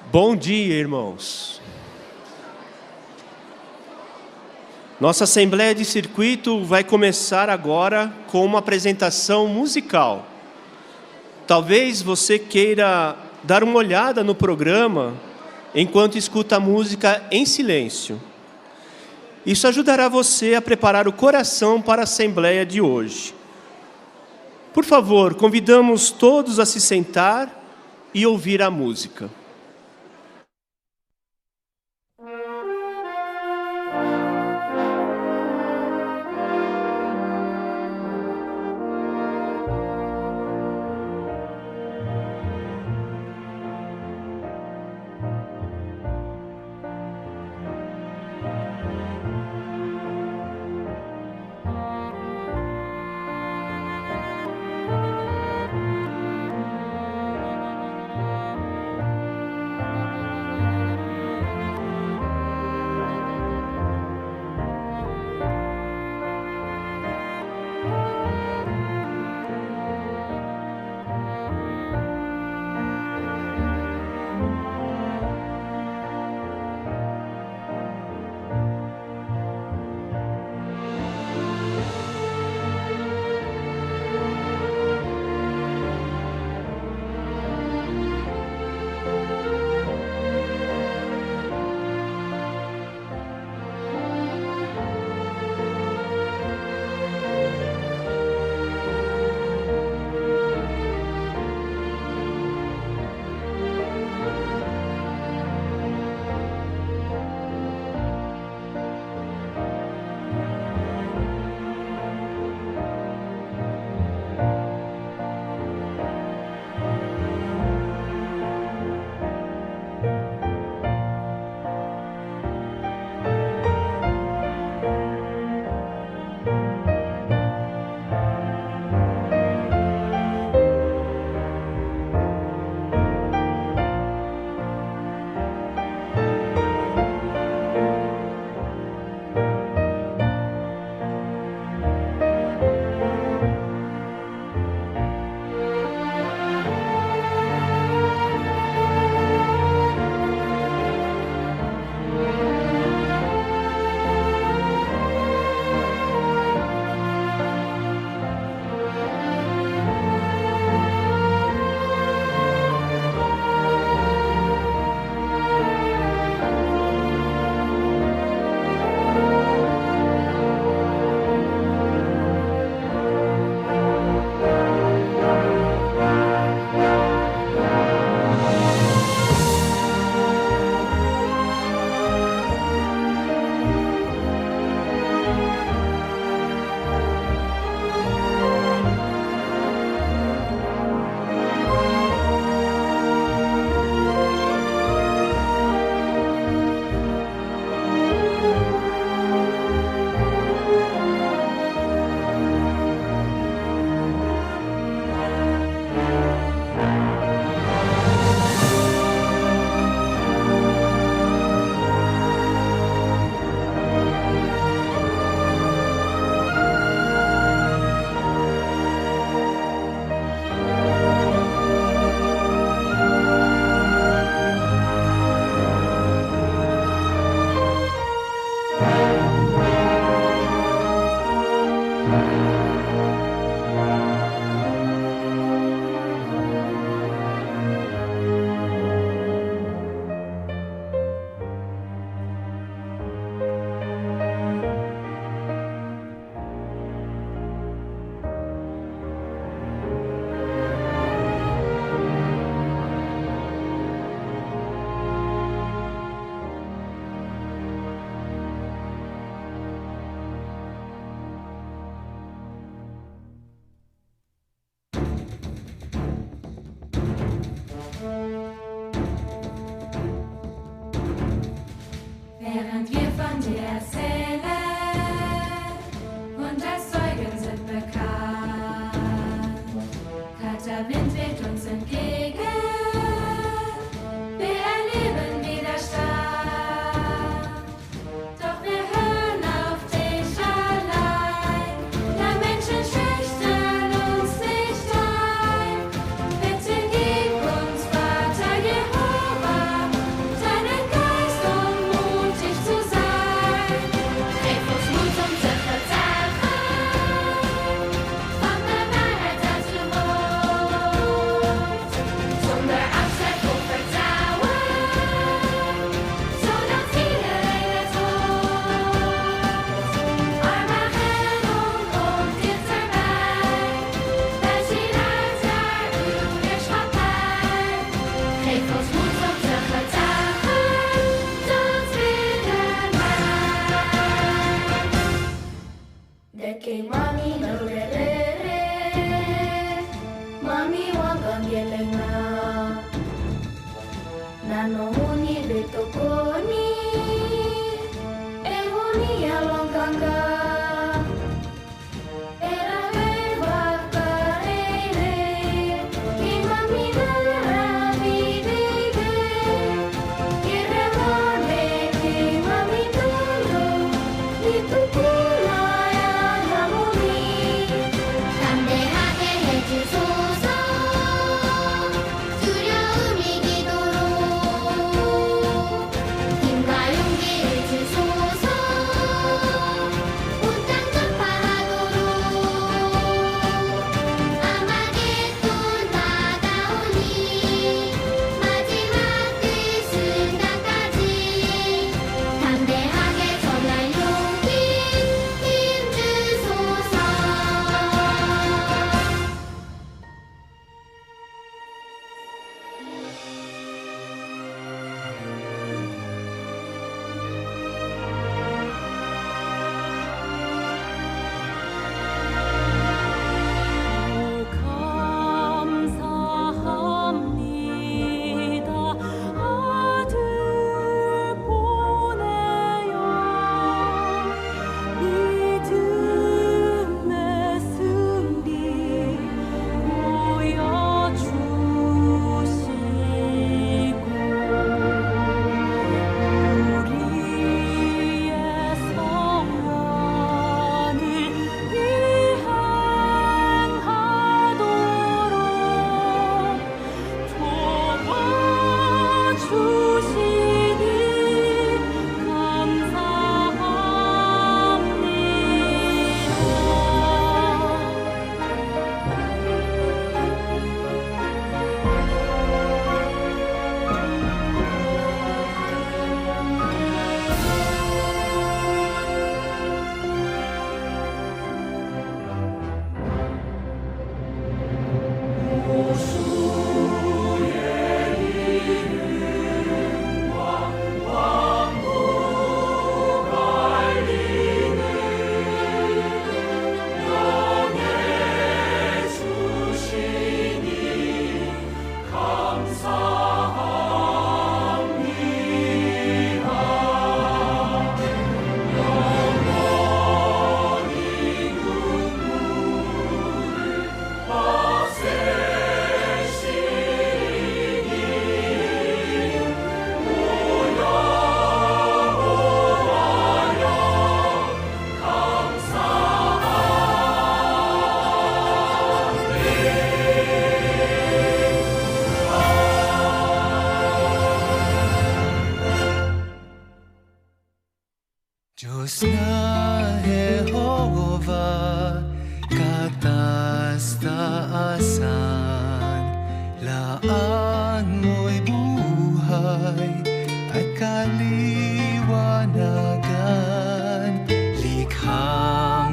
Bom dia, irmãos. Nossa Assembleia de Circuito vai começar agora com uma apresentação musical. Talvez você queira dar uma olhada no programa enquanto escuta a música em silêncio. Isso ajudará você a preparar o coração para a Assembleia de hoje. Por favor, convidamos todos a se sentar e ouvir a música. Deke mami no re re re, mami wagang yelenga. Nano huni betokoni, e huni alonganga. Era beba karere, ki mami nara videge. Kira mame ki mami tolo, itu kulaya namuni. 담대하게 해주소서 두려움이 기도로 힘과 용기를 주소서 온땅 전파하도록 아마겟돈 다가오니 마지막 그 순간까지 담대하게 전할 용기 힘 주소서. 감사합니다. 아들 보내요. 믿음의 승리 보여주시고 우리의 성령을 이행하도록 도와주시니 Diyos na Jehovah, kataas-taasan, laan mo'y buhay at kaliwanagan. Likha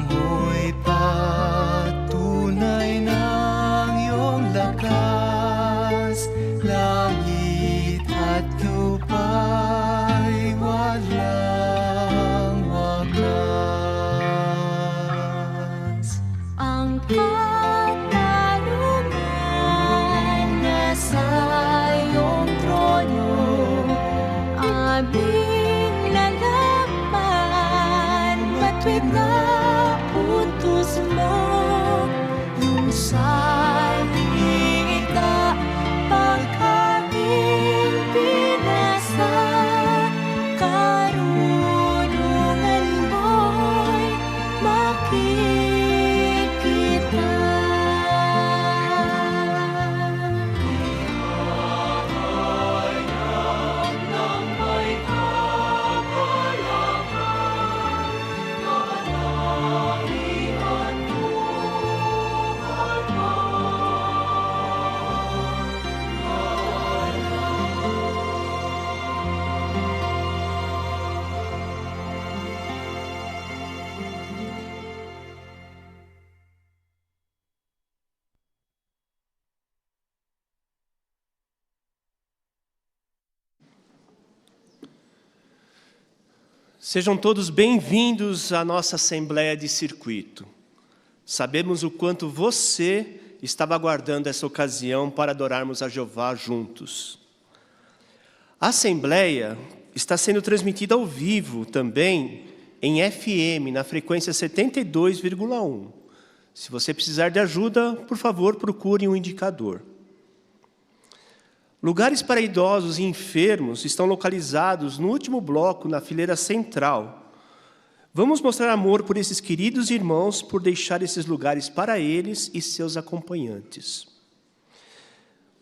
mo'y patunay ng iyong lakas, langit at lupa'y walang wakas. ang katarungan nasa iyong trono, aming lalaman, matwid na utos mo, yung salita pag aming pinasa. Sejam todos bem-vindos à nossa Assembleia de Circuito. Sabemos o quanto você estava aguardando essa ocasião para adorarmos a Jeová juntos. A Assembleia está sendo transmitida ao vivo também em FM, na frequência 72,1. Se você precisar de ajuda, por favor, procure um indicador. Lugares para idosos e enfermos estão localizados no último bloco, na fileira central. Vamos mostrar amor por esses queridos irmãos, por deixar esses lugares para eles e seus acompanhantes.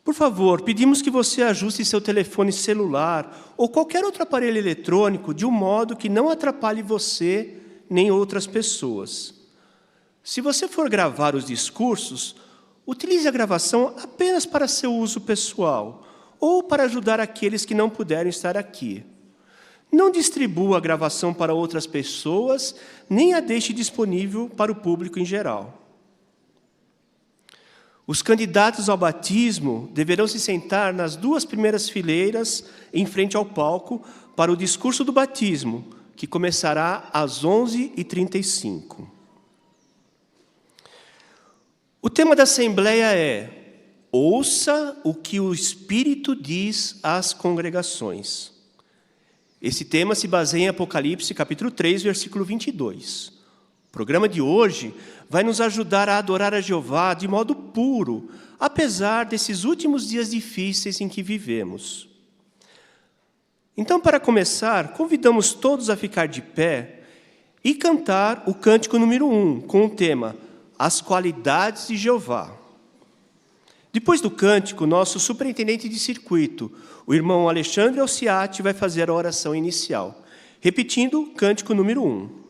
Por favor, pedimos que você ajuste seu telefone celular ou qualquer outro aparelho eletrônico de um modo que não atrapalhe você nem outras pessoas. Se você for gravar os discursos, utilize a gravação apenas para seu uso pessoal ou para ajudar aqueles que não puderam estar aqui. Não distribua a gravação para outras pessoas, nem a deixe disponível para o público em geral. Os candidatos ao batismo deverão se sentar nas 2 primeiras fileiras em frente ao palco para o discurso do batismo, que começará às 11h35. O tema da Assembleia é: ouça o que o Espírito diz às congregações. Esse tema se baseia em Apocalipse, capítulo 3, versículo 22. O programa de hoje vai nos ajudar a adorar a Jeová de modo puro, apesar desses últimos dias difíceis em que vivemos. Então, para começar, convidamos todos a ficar de pé e cantar o cântico número 1, com o tema As Qualidades de Jeová. Depois do cântico, nosso superintendente de circuito, o irmão Alexandre Alciati, vai fazer a oração inicial, repetindo o cântico número 1.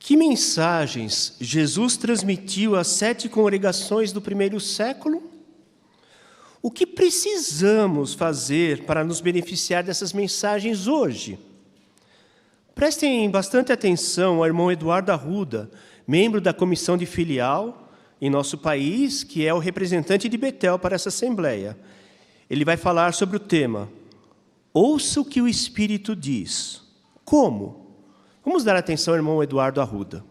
Que mensagens Jesus transmitiu às 7 congregações do primeiro século? O que precisamos fazer para nos beneficiar dessas mensagens hoje? Prestem bastante atenção ao irmão Eduardo Arruda, membro da comissão de filial em nosso país, que é o representante de Betel para essa Assembleia. Ele vai falar sobre o tema Ouça o que o Espírito diz. Como? Vamos dar atenção ao irmão Eduardo Arruda.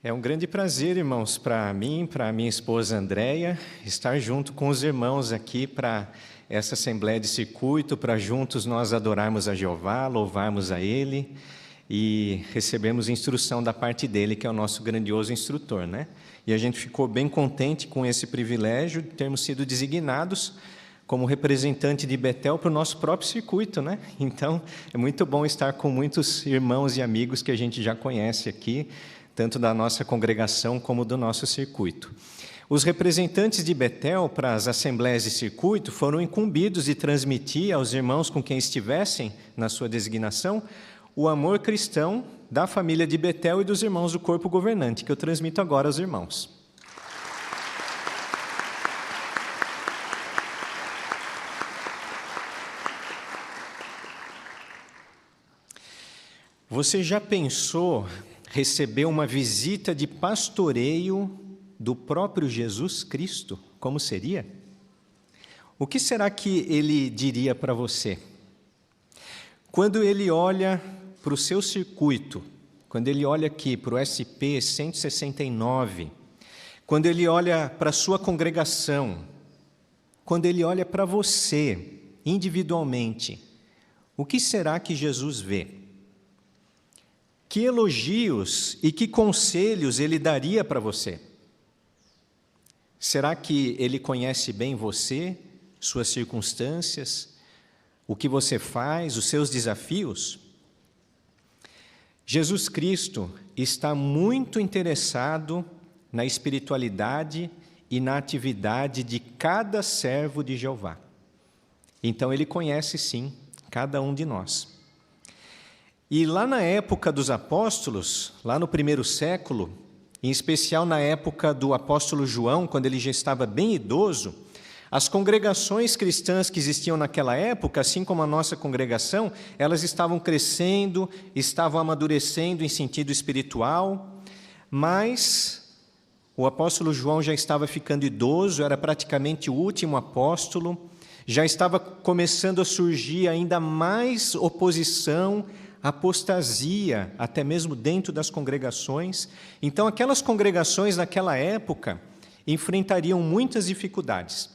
É um grande prazer, irmãos, para mim, para minha esposa Andréia, estar junto com os irmãos aqui para essa Assembleia de Circuito, para juntos nós adorarmos a Jeová, louvarmos a Ele e recebemos instrução da parte dele, que é o nosso grandioso instrutor, né? E a gente ficou bem contente com esse privilégio de termos sido designados como representante de Betel para o nosso próprio circuito, né? Então, é muito bom estar com muitos irmãos e amigos que a gente já conhece aqui, tanto da nossa congregação como do nosso circuito. Os representantes de Betel para as assembleias de circuito foram incumbidos de transmitir aos irmãos com quem estivessem na sua designação o amor cristão da família de Betel e dos irmãos do corpo governante, que eu transmito agora aos irmãos. Você já pensou receber uma visita de pastoreio do próprio Jesus Cristo? Como seria? O que será que ele diria para você? Quando ele olha para o seu circuito, quando ele olha aqui para o SP 169, quando ele olha para a sua congregação, quando ele olha para você individualmente, o que será que Jesus vê? Que elogios e que conselhos ele daria para você? Será que ele conhece bem você, suas circunstâncias, o que você faz, os seus desafios? Jesus Cristo está muito interessado na espiritualidade e na atividade de cada servo de Jeová. Então ele conhece sim cada um de nós. E lá na época dos apóstolos, lá no primeiro século, em especial na época do apóstolo João, quando ele já estava bem idoso, as congregações cristãs que existiam naquela época, assim como a nossa congregação, elas estavam crescendo, estavam amadurecendo em sentido espiritual, mas o apóstolo João já estava ficando idoso, era praticamente o último apóstolo, já estava começando a surgir ainda mais oposição, apostasia, até mesmo dentro das congregações. Então, aquelas congregações naquela época enfrentariam muitas dificuldades.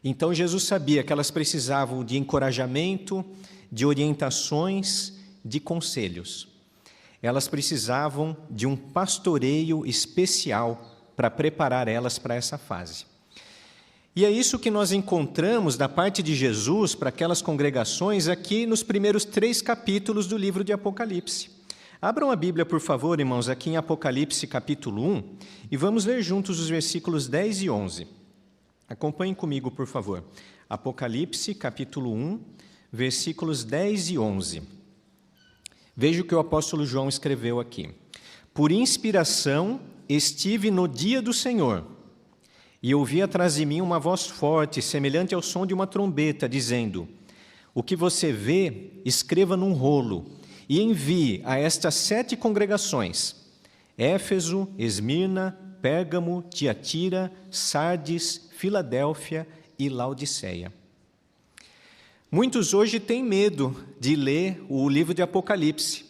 Então, Jesus sabia que elas precisavam de encorajamento, de orientações, de conselhos. Elas precisavam de um pastoreio especial para preparar elas para essa fase. E é isso que nós encontramos da parte de Jesus para aquelas congregações aqui nos primeiros 3 capítulos do livro de Apocalipse. Abram a Bíblia, por favor, irmãos, aqui em Apocalipse capítulo 1, e vamos ler juntos os versículos 10 e 11. Acompanhem comigo, por favor. Apocalipse capítulo 1, versículos 10 e 11. Veja o que o apóstolo João escreveu aqui. Por inspiração estive no dia do Senhor, e ouvi atrás de mim uma voz forte, semelhante ao som de uma trombeta, dizendo: o que você vê, escreva num rolo, e envie a estas 7 congregações: Éfeso, Esmirna, Pérgamo, Tiatira, Sardes, Filadélfia e Laodiceia. Muitos hoje têm medo de ler o livro de Apocalipse.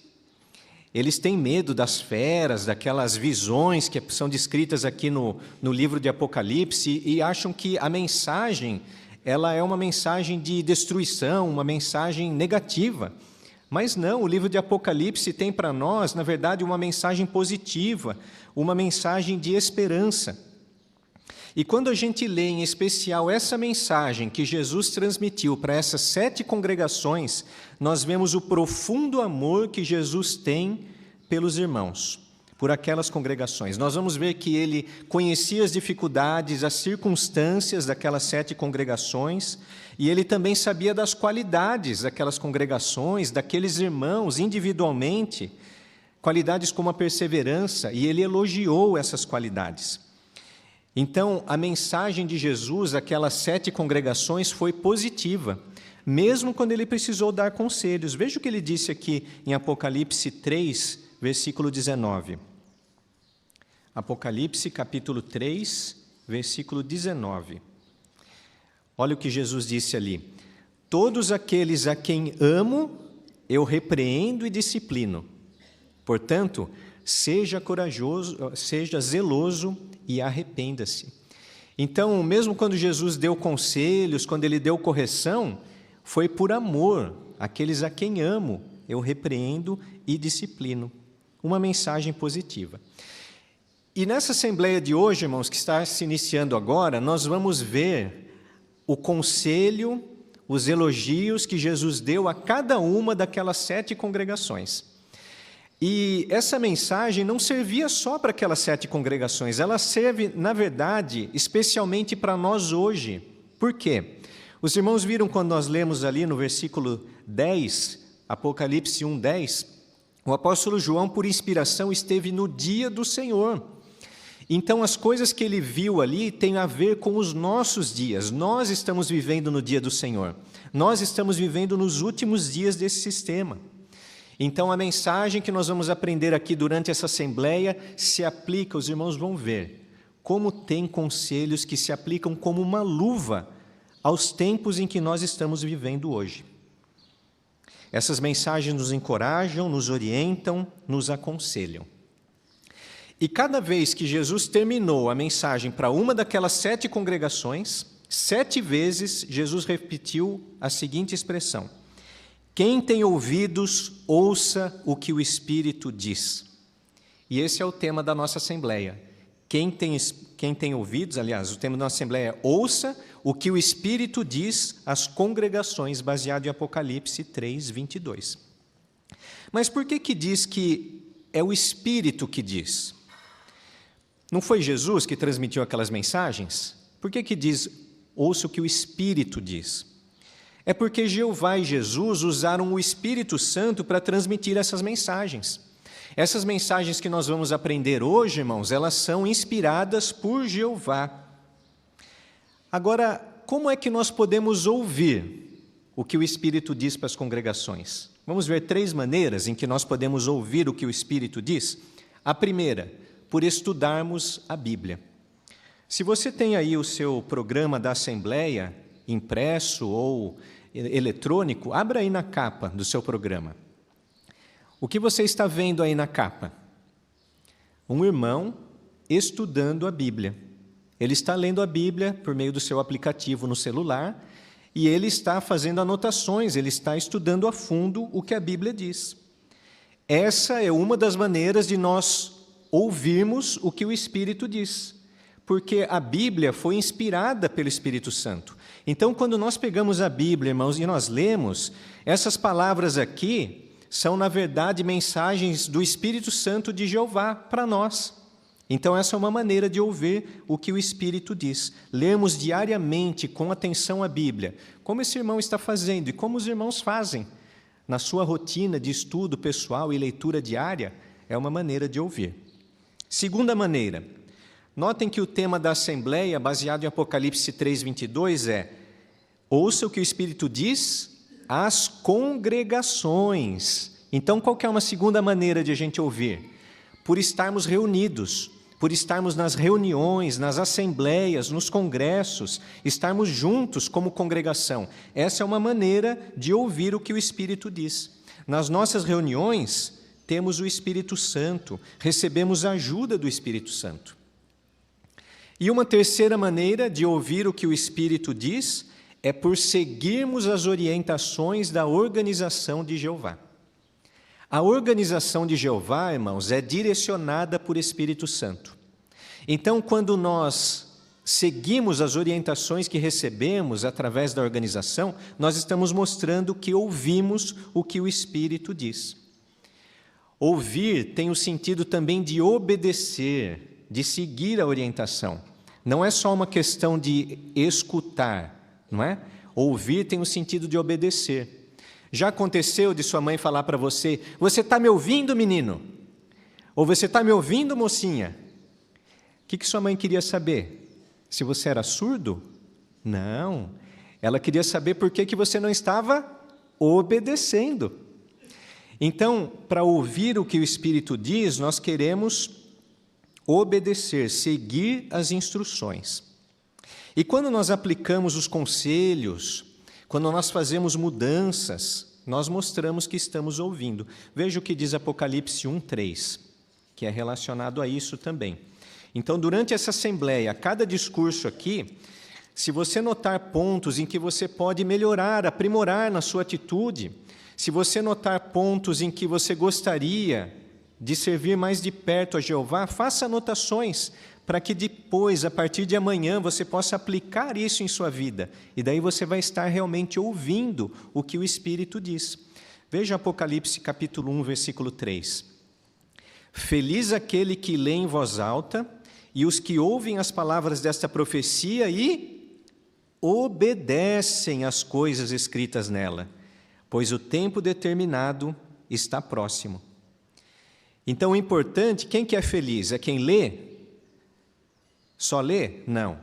Eles têm medo das feras, daquelas visões que são descritas aqui no livro de Apocalipse e acham que a mensagem ela é uma mensagem de destruição, uma mensagem negativa. Mas não, o livro de Apocalipse tem para nós, na verdade, uma mensagem positiva, uma mensagem de esperança. E quando a gente lê em especial essa mensagem que Jesus transmitiu para essas 7 congregações, nós vemos o profundo amor que Jesus tem pelos irmãos, por aquelas congregações. Nós vamos ver que ele conhecia as dificuldades, as circunstâncias daquelas 7 congregações, e ele também sabia das qualidades daquelas congregações, daqueles irmãos individualmente, qualidades como a perseverança, e ele elogiou essas qualidades. Então, a mensagem de Jesus àquelas 7 congregações foi positiva, mesmo quando ele precisou dar conselhos. Veja o que ele disse aqui em Apocalipse 3, versículo 19. Apocalipse, capítulo 3, versículo 19. Olha o que Jesus disse ali: todos aqueles a quem amo, eu repreendo e disciplino. Portanto, seja corajoso, seja zeloso e arrependa-se. Então, mesmo quando Jesus deu conselhos, quando ele deu correção, foi por amor. Aqueles a quem amo, eu repreendo e disciplino. Uma mensagem positiva. E nessa assembleia de hoje, irmãos, que está se iniciando agora, nós vamos ver o conselho, os elogios que Jesus deu a cada uma daquelas 7 congregações. E essa mensagem não servia só para aquelas 7 congregações, ela serve, na verdade, especialmente para nós hoje. Por quê? Os irmãos viram quando nós lemos ali no versículo 10, Apocalipse 1:10, o apóstolo João, por inspiração, esteve no dia do Senhor. Então, as coisas que ele viu ali têm a ver com os nossos dias. Nós estamos vivendo no dia do Senhor. Nós estamos vivendo nos últimos dias desse sistema. Então, a mensagem que nós vamos aprender aqui durante essa assembleia se aplica, os irmãos vão ver, como tem conselhos que se aplicam como uma luva aos tempos em que nós estamos vivendo hoje. Essas mensagens nos encorajam, nos orientam, nos aconselham. E cada vez que Jesus terminou a mensagem para uma daquelas 7 congregações, 7 vezes Jesus repetiu a seguinte expressão: quem tem ouvidos, ouça o que o Espírito diz. E esse é o tema da nossa assembleia. Quem tem ouvidos, aliás, o tema da nossa assembleia é ouça o que o Espírito diz às congregações, baseado em Apocalipse 3:22. Mas por que diz que é o Espírito que diz? Não foi Jesus que transmitiu aquelas mensagens? Por que diz, ouça o que o Espírito diz? É porque Jeová e Jesus usaram o Espírito Santo para transmitir essas mensagens. Essas mensagens que nós vamos aprender hoje, irmãos, elas são inspiradas por Jeová. Agora, como é que nós podemos ouvir o que o Espírito diz para as congregações? Vamos ver 3 maneiras em que nós podemos ouvir o que o Espírito diz. A primeira, por estudarmos a Bíblia. Se você tem aí o seu programa da Assembleia, impresso ou eletrônico, abra aí na capa do seu programa. O que você está vendo aí na capa? Um irmão estudando a Bíblia. Ele está lendo a Bíblia por meio do seu aplicativo no celular e ele está fazendo anotações, ele está estudando a fundo o que a Bíblia diz. Essa é uma das maneiras de nós ouvirmos o que o Espírito diz, porque a Bíblia foi inspirada pelo Espírito Santo. Então, quando nós pegamos a Bíblia, irmãos, e nós lemos, essas palavras aqui são, na verdade, mensagens do Espírito Santo de Jeová para nós. Então, essa é uma maneira de ouvir o que o Espírito diz. Lermos diariamente, com atenção, a Bíblia, como esse irmão está fazendo e como os irmãos fazem na sua rotina de estudo pessoal e leitura diária, é uma maneira de ouvir. Segunda maneira, notem que o tema da Assembleia, baseado em Apocalipse 3:22, é: ouça o que o Espírito diz às congregações. Então, qual que é uma segunda maneira de a gente ouvir? Por estarmos reunidos, por estarmos nas reuniões, nas assembleias, nos congressos, estarmos juntos como congregação. Essa é uma maneira de ouvir o que o Espírito diz. Nas nossas reuniões, temos o Espírito Santo, recebemos a ajuda do Espírito Santo. E uma terceira maneira de ouvir o que o Espírito diz é por seguirmos as orientações da organização de Jeová. A organização de Jeová, irmãos, é direcionada por Espírito Santo. Então, quando nós seguimos as orientações que recebemos através da organização, nós estamos mostrando que ouvimos o que o Espírito diz. Ouvir tem o sentido também de obedecer, de seguir a orientação. Não é só uma questão de escutar, não é? Ouvir tem o sentido de obedecer. Já aconteceu de sua mãe falar para você: você está me ouvindo, menino? Ou você está me ouvindo, mocinha? O que sua mãe queria saber? Se você era surdo? Não. Ela queria saber por que você não estava obedecendo. Então, para ouvir o que o Espírito diz, nós queremos obedecer, seguir as instruções. E quando nós aplicamos os conselhos, quando nós fazemos mudanças, nós mostramos que estamos ouvindo. Veja o que diz Apocalipse 1:3. que é relacionado a isso também. Então, durante essa assembleia, cada discurso aqui, se você notar pontos em que você pode melhorar, aprimorar na sua atitude, se você notar pontos em que você gostaria de servir mais de perto a Jeová, faça anotações para que depois, a partir de amanhã, você possa aplicar isso em sua vida. E daí você vai estar realmente ouvindo o que o Espírito diz. Veja Apocalipse capítulo 1, versículo 3. Feliz aquele que lê em voz alta e os que ouvem as palavras desta profecia e obedecem às coisas escritas nela, pois o tempo determinado está próximo. Então, o importante, quem que é feliz? É quem lê? Só lê? Não.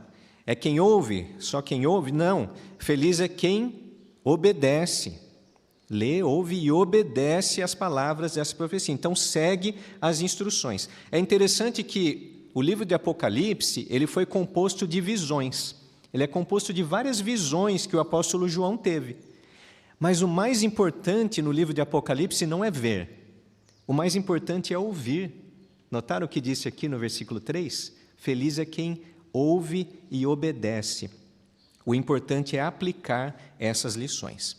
É quem ouve? Só quem ouve? Não. Feliz é quem obedece. Lê, ouve e obedece às palavras dessa profecia. Então, segue as instruções. É interessante que o livro de Apocalipse, ele foi composto de visões. Ele é composto de várias visões que o apóstolo João teve. Mas o mais importante no livro de Apocalipse não é ver. O mais importante é ouvir. Notaram o que disse aqui no versículo 3? Feliz é quem ouve e obedece. O importante é aplicar essas lições.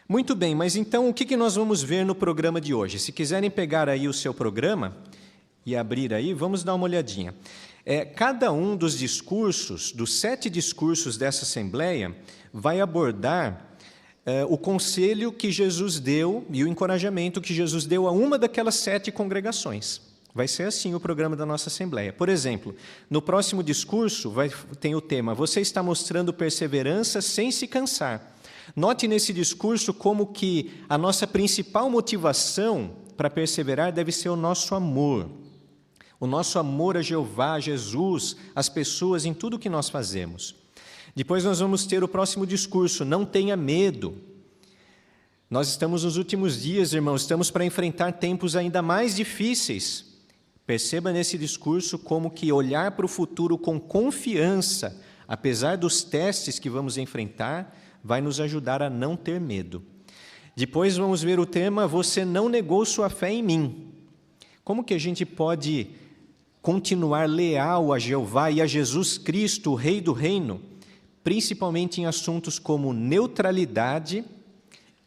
Muito bem, mas então o que nós vamos ver no programa de hoje? Se quiserem pegar aí o seu programa e abrir aí, vamos dar uma olhadinha. Cada um dos discursos, dos 7 discursos dessa Assembleia, vai abordar o conselho que Jesus deu e o encorajamento que Jesus deu a uma daquelas 7 congregações. Vai ser assim o programa da nossa Assembleia. Por exemplo, no próximo discurso tem o tema: Você está mostrando perseverança sem se cansar. Note nesse discurso como que a nossa principal motivação para perseverar deve ser o nosso amor. O nosso amor a Jeová, a Jesus, às pessoas, em tudo que nós fazemos. Depois nós vamos ter o próximo discurso: Não tenha medo. Nós estamos nos últimos dias, irmãos, estamos para enfrentar tempos ainda mais difíceis. Perceba nesse discurso como que olhar para o futuro com confiança, apesar dos testes que vamos enfrentar, vai nos ajudar a não ter medo. Depois vamos ver o tema: Você não negou sua fé em mim. Como que a gente pode continuar leal a Jeová e a Jesus Cristo, o Rei do Reino, principalmente em assuntos como neutralidade,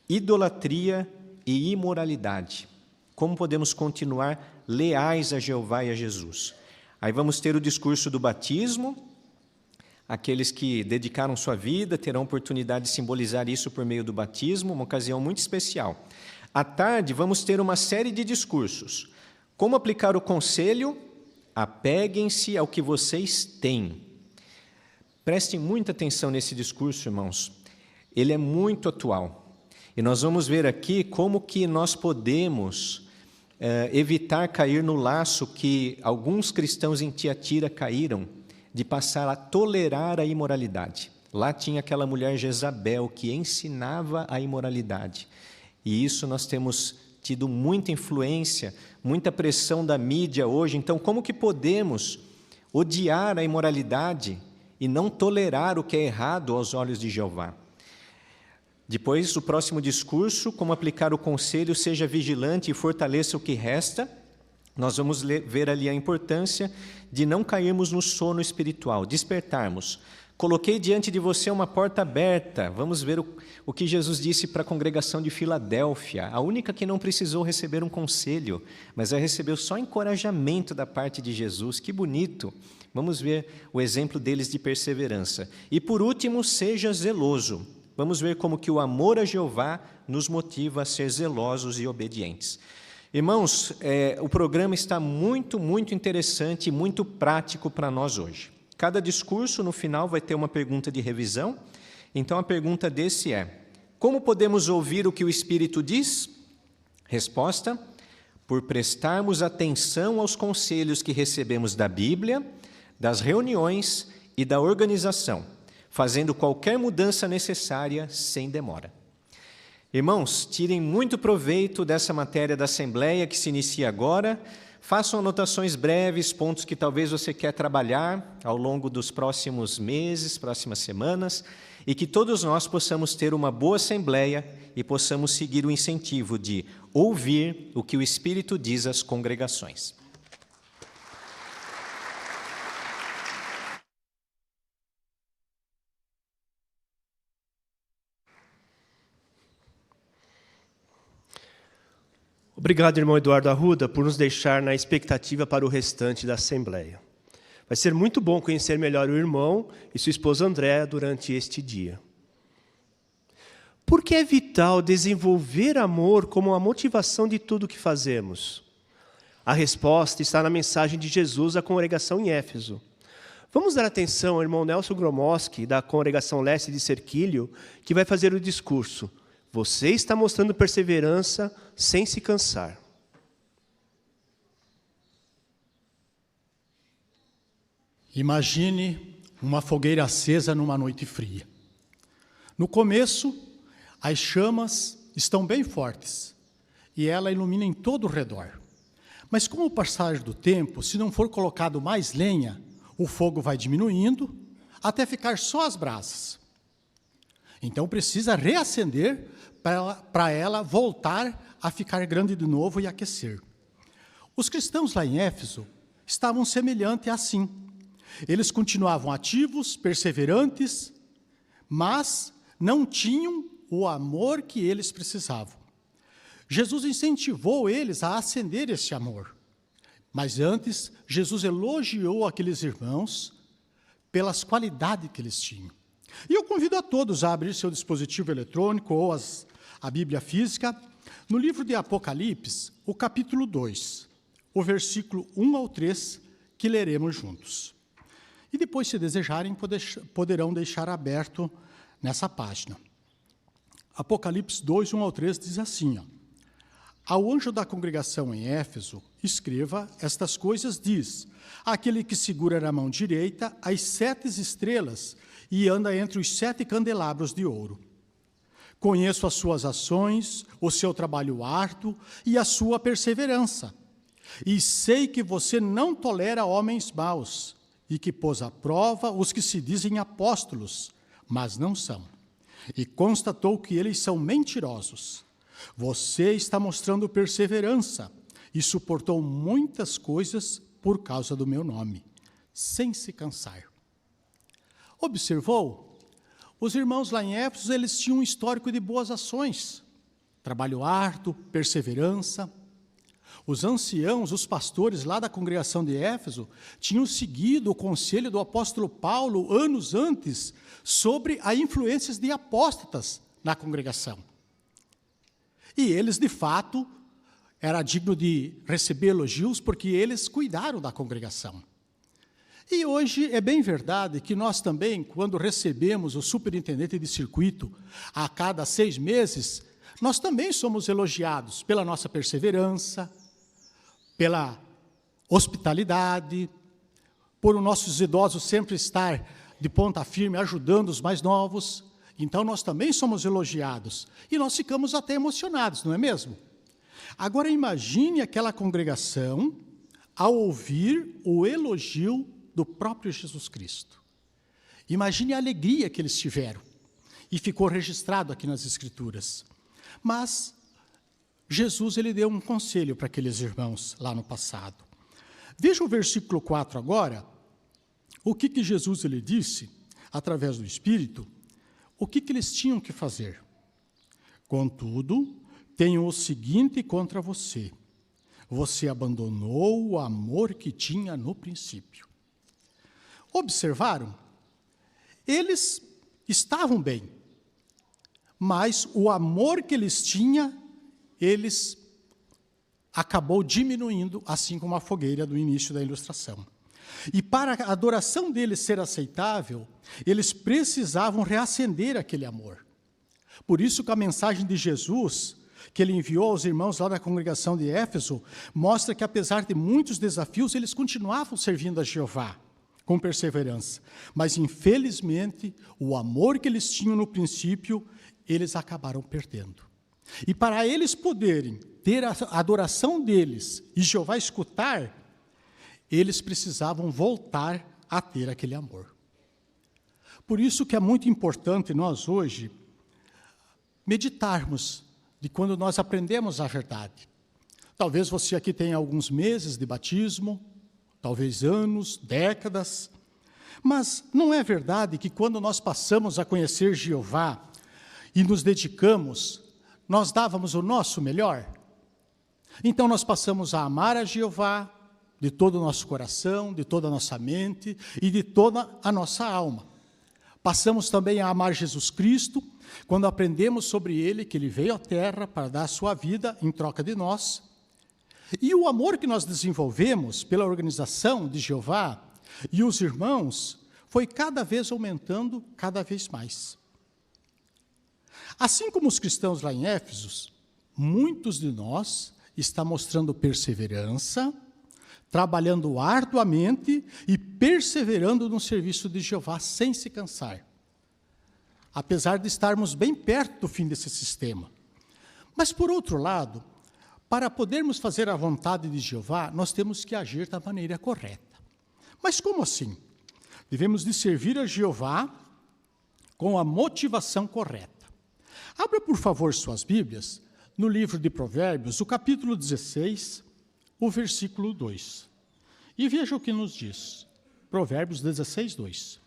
idolatria e imoralidade? Como podemos continuar leais a Jeová e a Jesus? Aí vamos ter o discurso do batismo. Aqueles que dedicaram sua vida terão oportunidade de simbolizar isso por meio do batismo, uma ocasião muito especial. À tarde, vamos ter uma série de discursos. Como aplicar o conselho? Apeguem-se ao que vocês têm. Prestem muita atenção nesse discurso, irmãos. Ele é muito atual. E nós vamos ver aqui como que nós podemos evitar cair no laço que alguns cristãos em Tiatira caíram, de passar a tolerar a imoralidade. Lá tinha aquela mulher Jezabel que ensinava a imoralidade. E isso nós temos tido muita influência, muita pressão da mídia hoje. Então, como que podemos odiar a imoralidade e não tolerar o que é errado aos olhos de Jeová? Depois, o próximo discurso: Como aplicar o conselho, seja vigilante e fortaleça o que resta. Nós vamos ver ali a importância de não cairmos no sono espiritual, despertarmos. Coloquei diante de você uma porta aberta. Vamos ver o que Jesus disse para a congregação de Filadélfia, a única que não precisou receber um conselho, mas recebeu só encorajamento da parte de Jesus. Que bonito! Vamos ver o exemplo deles de perseverança. E por último, seja zeloso. Vamos ver como que o amor a Jeová nos motiva a ser zelosos e obedientes. Irmãos, o programa está muito, muito interessante e muito prático para nós hoje. Cada discurso, no final, vai ter uma pergunta de revisão. Então, a pergunta desse é: como podemos ouvir o que o Espírito diz? Resposta: por prestarmos atenção aos conselhos que recebemos da Bíblia, das reuniões e da organização, fazendo qualquer mudança necessária sem demora. Irmãos, tirem muito proveito dessa matéria da Assembleia que se inicia agora. Façam anotações breves, pontos que talvez você quer trabalhar ao longo dos próximos meses, próximas semanas, e que todos nós possamos ter uma boa Assembleia e possamos seguir o incentivo de ouvir o que o Espírito diz às congregações. Obrigado, irmão Eduardo Arruda, por nos deixar na expectativa para o restante da Assembleia. Vai ser muito bom conhecer melhor o irmão e sua esposa Andréa durante este dia. Por que é vital desenvolver amor como a motivação de tudo que fazemos? A resposta está na mensagem de Jesus à congregação em Éfeso. Vamos dar atenção ao irmão Nelson Gromoski, da congregação Leste de Serquilho, que vai fazer o discurso. Você está mostrando perseverança sem se cansar. Imagine uma fogueira acesa numa noite fria. No começo, as chamas estão bem fortes e ela ilumina em todo o redor. Mas com o passar do tempo, se não for colocado mais lenha, o fogo vai diminuindo até ficar só as brasas. Então precisa reacender para ela voltar a ficar grande de novo e aquecer. Os cristãos lá em Éfeso estavam semelhantes assim. Eles continuavam ativos, perseverantes, mas não tinham o amor que eles precisavam. Jesus incentivou eles a acender esse amor. Mas antes, Jesus elogiou aqueles irmãos pelas qualidades que eles tinham. E eu convido a todos a abrir seu dispositivo eletrônico ou a Bíblia física, no livro de Apocalipse, o capítulo 2, o versículo 1 ao 3, que leremos juntos. E depois, se desejarem, poderão deixar aberto nessa página. Apocalipse 2, 1 ao 3 diz assim, ó, ao anjo da congregação em Éfeso, escreva estas coisas, diz, aquele que segura na mão direita as 7 estrelas e anda entre os 7 candelabros de ouro. Conheço as suas ações, o seu trabalho árduo e a sua perseverança. E sei que você não tolera homens maus e que pôs à prova os que se dizem apóstolos, mas não são. E constatou que eles são mentirosos. Você está mostrando perseverança e suportou muitas coisas por causa do meu nome, sem se cansar. Observou? Os irmãos lá em Éfeso, eles tinham um histórico de boas ações, trabalho árduo, perseverança. Os anciãos, os pastores lá da congregação de Éfeso, tinham seguido o conselho do apóstolo Paulo anos antes sobre as influências de apóstatas na congregação. E eles, de fato, era digno de receber elogios porque eles cuidaram da congregação. E hoje é bem verdade que nós também, quando recebemos o superintendente de circuito a cada 6 meses, nós também somos elogiados pela nossa perseverança, pela hospitalidade, por os nossos idosos sempre estar de ponta firme, ajudando os mais novos. Então, nós também somos elogiados. E nós ficamos até emocionados, não é mesmo? Agora, imagine aquela congregação ao ouvir o elogio do próprio Jesus Cristo. Imagine a alegria que eles tiveram. E ficou registrado aqui nas Escrituras. Mas Jesus ele deu um conselho para aqueles irmãos lá no passado. Veja o versículo 4 agora. O que Jesus ele disse, através do Espírito, o que eles tinham que fazer? Contudo, tenho o seguinte contra você. Você abandonou o amor que tinha no princípio. Observaram? Eles estavam bem, mas o amor que eles tinham, eles acabou diminuindo, assim como a fogueira do início da ilustração. E para a adoração deles ser aceitável, eles precisavam reacender aquele amor. Por isso que a mensagem de Jesus, que ele enviou aos irmãos lá da congregação de Éfeso, mostra que apesar de muitos desafios, eles continuavam servindo a Jeová com perseverança. Mas, infelizmente, o amor que eles tinham no princípio, eles acabaram perdendo. E para eles poderem ter a adoração deles e Jeová escutar, eles precisavam voltar a ter aquele amor. Por isso que é muito importante nós hoje meditarmos de quando nós aprendemos a verdade. Talvez você aqui tenha alguns meses de batismo, talvez anos, décadas, mas não é verdade que quando nós passamos a conhecer Jeová e nos dedicamos, nós dávamos o nosso melhor? Então nós passamos a amar a Jeová de todo o nosso coração, de toda a nossa mente e de toda a nossa alma. Passamos também a amar Jesus Cristo, quando aprendemos sobre Ele, que Ele veio à terra para dar a sua vida em troca de nós. E o amor que nós desenvolvemos pela organização de Jeová e os irmãos foi cada vez aumentando, cada vez mais. Assim como os cristãos lá em Éfeso, muitos de nós estão mostrando perseverança, trabalhando arduamente e perseverando no serviço de Jeová sem se cansar. Apesar de estarmos bem perto do fim desse sistema. Mas, por outro lado, para podermos fazer a vontade de Jeová, nós temos que agir da maneira correta. Mas como assim? Devemos de servir a Jeová com a motivação correta. Abra, por favor, suas Bíblias no livro de Provérbios, o capítulo 16, o versículo 2. E veja o que nos diz. Provérbios 16, 2.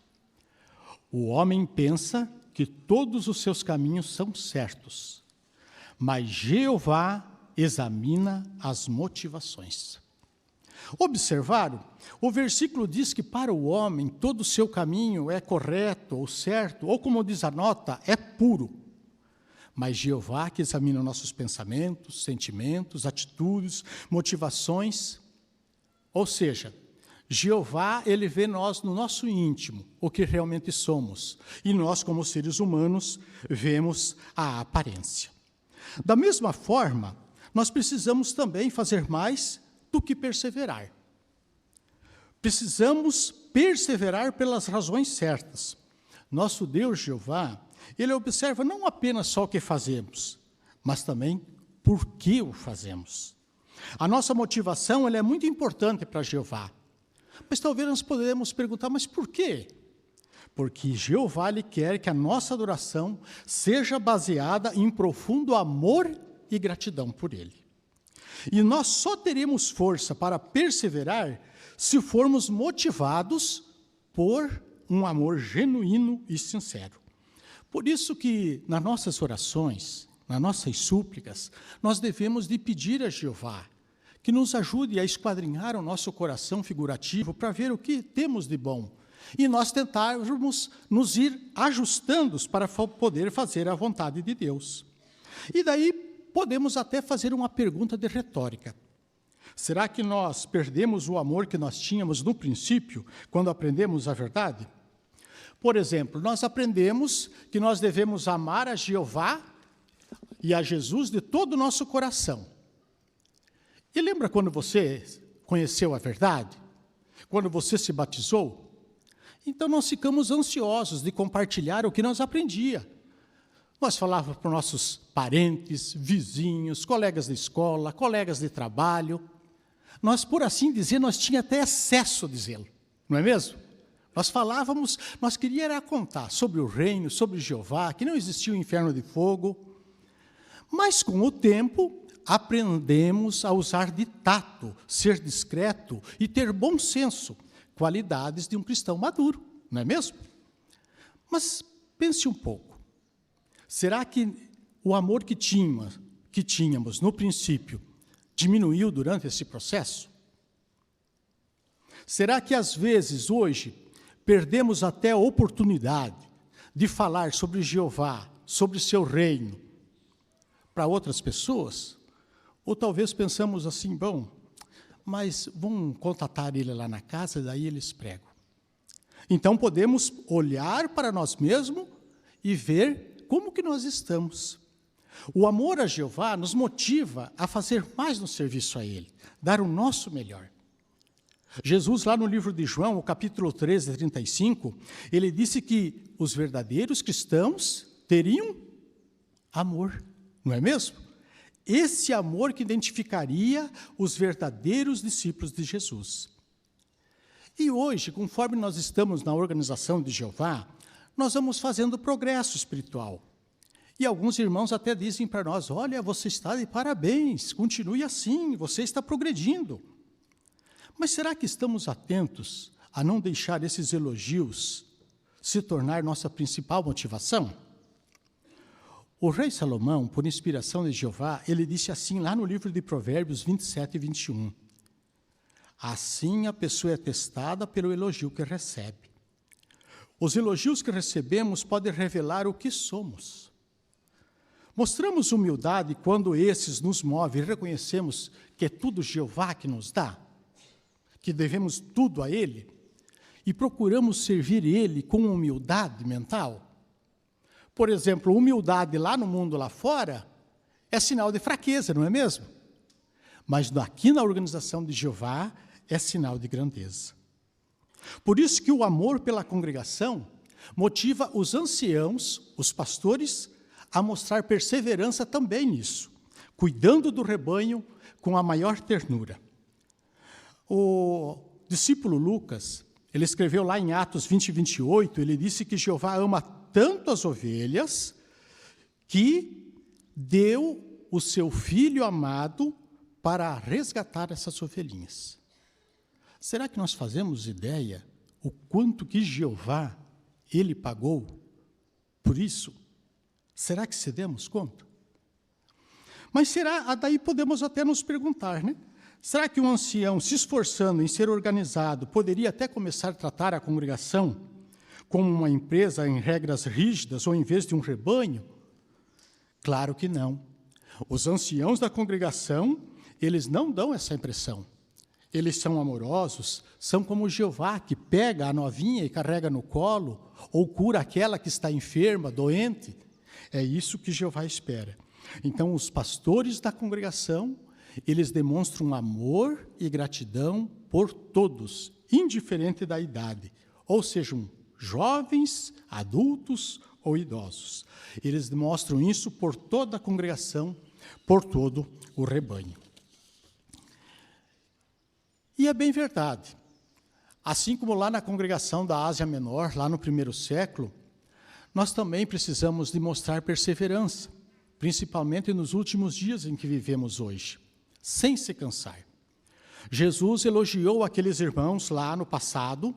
O homem pensa que todos os seus caminhos são certos, mas Jeová examina as motivações. Observaram? O versículo diz que para o homem todo o seu caminho é correto ou certo, ou como diz a nota, é puro. Mas Jeová que examina nossos pensamentos, sentimentos, atitudes, motivações. Ou seja, Jeová, Ele vê nós no nosso íntimo, o que realmente somos. E nós, como seres humanos, vemos a aparência. Da mesma forma, nós precisamos também fazer mais do que perseverar. Precisamos perseverar pelas razões certas. Nosso Deus, Jeová, Ele observa não apenas só o que fazemos, mas também por que o fazemos. A nossa motivação ela é muito importante para Jeová. Mas talvez nós podemos perguntar, mas por quê? Porque Jeová Ele quer que a nossa adoração seja baseada em profundo amor e gratidão por Ele. E nós só teremos força para perseverar se formos motivados por um amor genuíno e sincero. Por isso que nas nossas orações, nas nossas súplicas, nós devemos de pedir a Jeová que nos ajude a esquadrinhar o nosso coração figurativo para ver o que temos de bom. E nós tentarmos nos ir ajustando para poder fazer a vontade de Deus. E daí podemos até fazer uma pergunta de retórica. Será que nós perdemos o amor que nós tínhamos no princípio, quando aprendemos a verdade? Por exemplo, nós aprendemos que nós devemos amar a Jeová e a Jesus de todo o nosso coração. E lembra quando você conheceu a verdade? Quando você se batizou? Então nós ficamos ansiosos de compartilhar o que nós aprendíamos. Nós falávamos para os nossos parentes, vizinhos, colegas de escola, colegas de trabalho. Nós, por assim dizer, nós tínhamos até excesso de zelo, não é mesmo? Nós falávamos, nós queríamos contar sobre o reino, sobre Jeová, que não existia o inferno de fogo. Mas com o tempo, aprendemos a usar de tato, ser discreto e ter bom senso, qualidades de um cristão maduro, não é mesmo? Mas pense um pouco. Será que o amor que tínhamos no princípio diminuiu durante esse processo? Será que às vezes hoje perdemos até a oportunidade de falar sobre Jeová, sobre seu reino, para outras pessoas? Ou talvez pensamos assim, bom, mas vamos contatar ele lá na casa, daí eles pregam. Então podemos olhar para nós mesmos e ver como que nós estamos. O amor a Jeová nos motiva a fazer mais no serviço a Ele, dar o nosso melhor. Jesus, lá no livro de João, o capítulo 13, 35, ele disse que os verdadeiros cristãos teriam amor, não é mesmo? Esse amor que identificaria os verdadeiros discípulos de Jesus. E hoje, conforme nós estamos na organização de Jeová, nós vamos fazendo progresso espiritual. E alguns irmãos até dizem para nós, olha, você está de parabéns, continue assim, você está progredindo. Mas será que estamos atentos a não deixar esses elogios se tornar nossa principal motivação? O rei Salomão, por inspiração de Jeová, ele disse assim lá no livro de Provérbios 27 e 21. Assim a pessoa é testada pelo elogio que recebe. Os elogios que recebemos podem revelar o que somos. Mostramos humildade quando esses nos movem e reconhecemos que é tudo Jeová que nos dá, que devemos tudo a Ele, e procuramos servir Ele com humildade mental. Por exemplo, humildade lá no mundo lá fora é sinal de fraqueza, não é mesmo? Mas aqui na organização de Jeová é sinal de grandeza. Por isso que o amor pela congregação motiva os anciãos, os pastores, a mostrar perseverança também nisso, cuidando do rebanho com a maior ternura. O discípulo Lucas, ele escreveu lá em Atos 20 e 28, ele disse que Jeová ama tanto as ovelhas que deu o seu Filho amado para resgatar essas ovelhinhas. Será que nós fazemos ideia o quanto que Jeová, ele pagou por isso? Será que se demos conta? Mas será, daí podemos até nos perguntar, né? Será que um ancião, se esforçando em ser organizado, poderia até começar a tratar a congregação como uma empresa em regras rígidas ou em vez de um rebanho? Claro que não. Os anciãos da congregação, eles não dão essa impressão. Eles são amorosos, são como Jeová, que pega a novinha e carrega no colo, ou cura aquela que está enferma, doente. É isso que Jeová espera. Então, os pastores da congregação, eles demonstram amor e gratidão por todos, indiferente da idade, ou sejam jovens, adultos ou idosos. Eles demonstram isso por toda a congregação, por todo o rebanho. E é bem verdade. Assim como lá na congregação da Ásia Menor, lá no primeiro século, nós também precisamos de mostrar perseverança, principalmente nos últimos dias em que vivemos hoje, sem se cansar. Jesus elogiou aqueles irmãos lá no passado,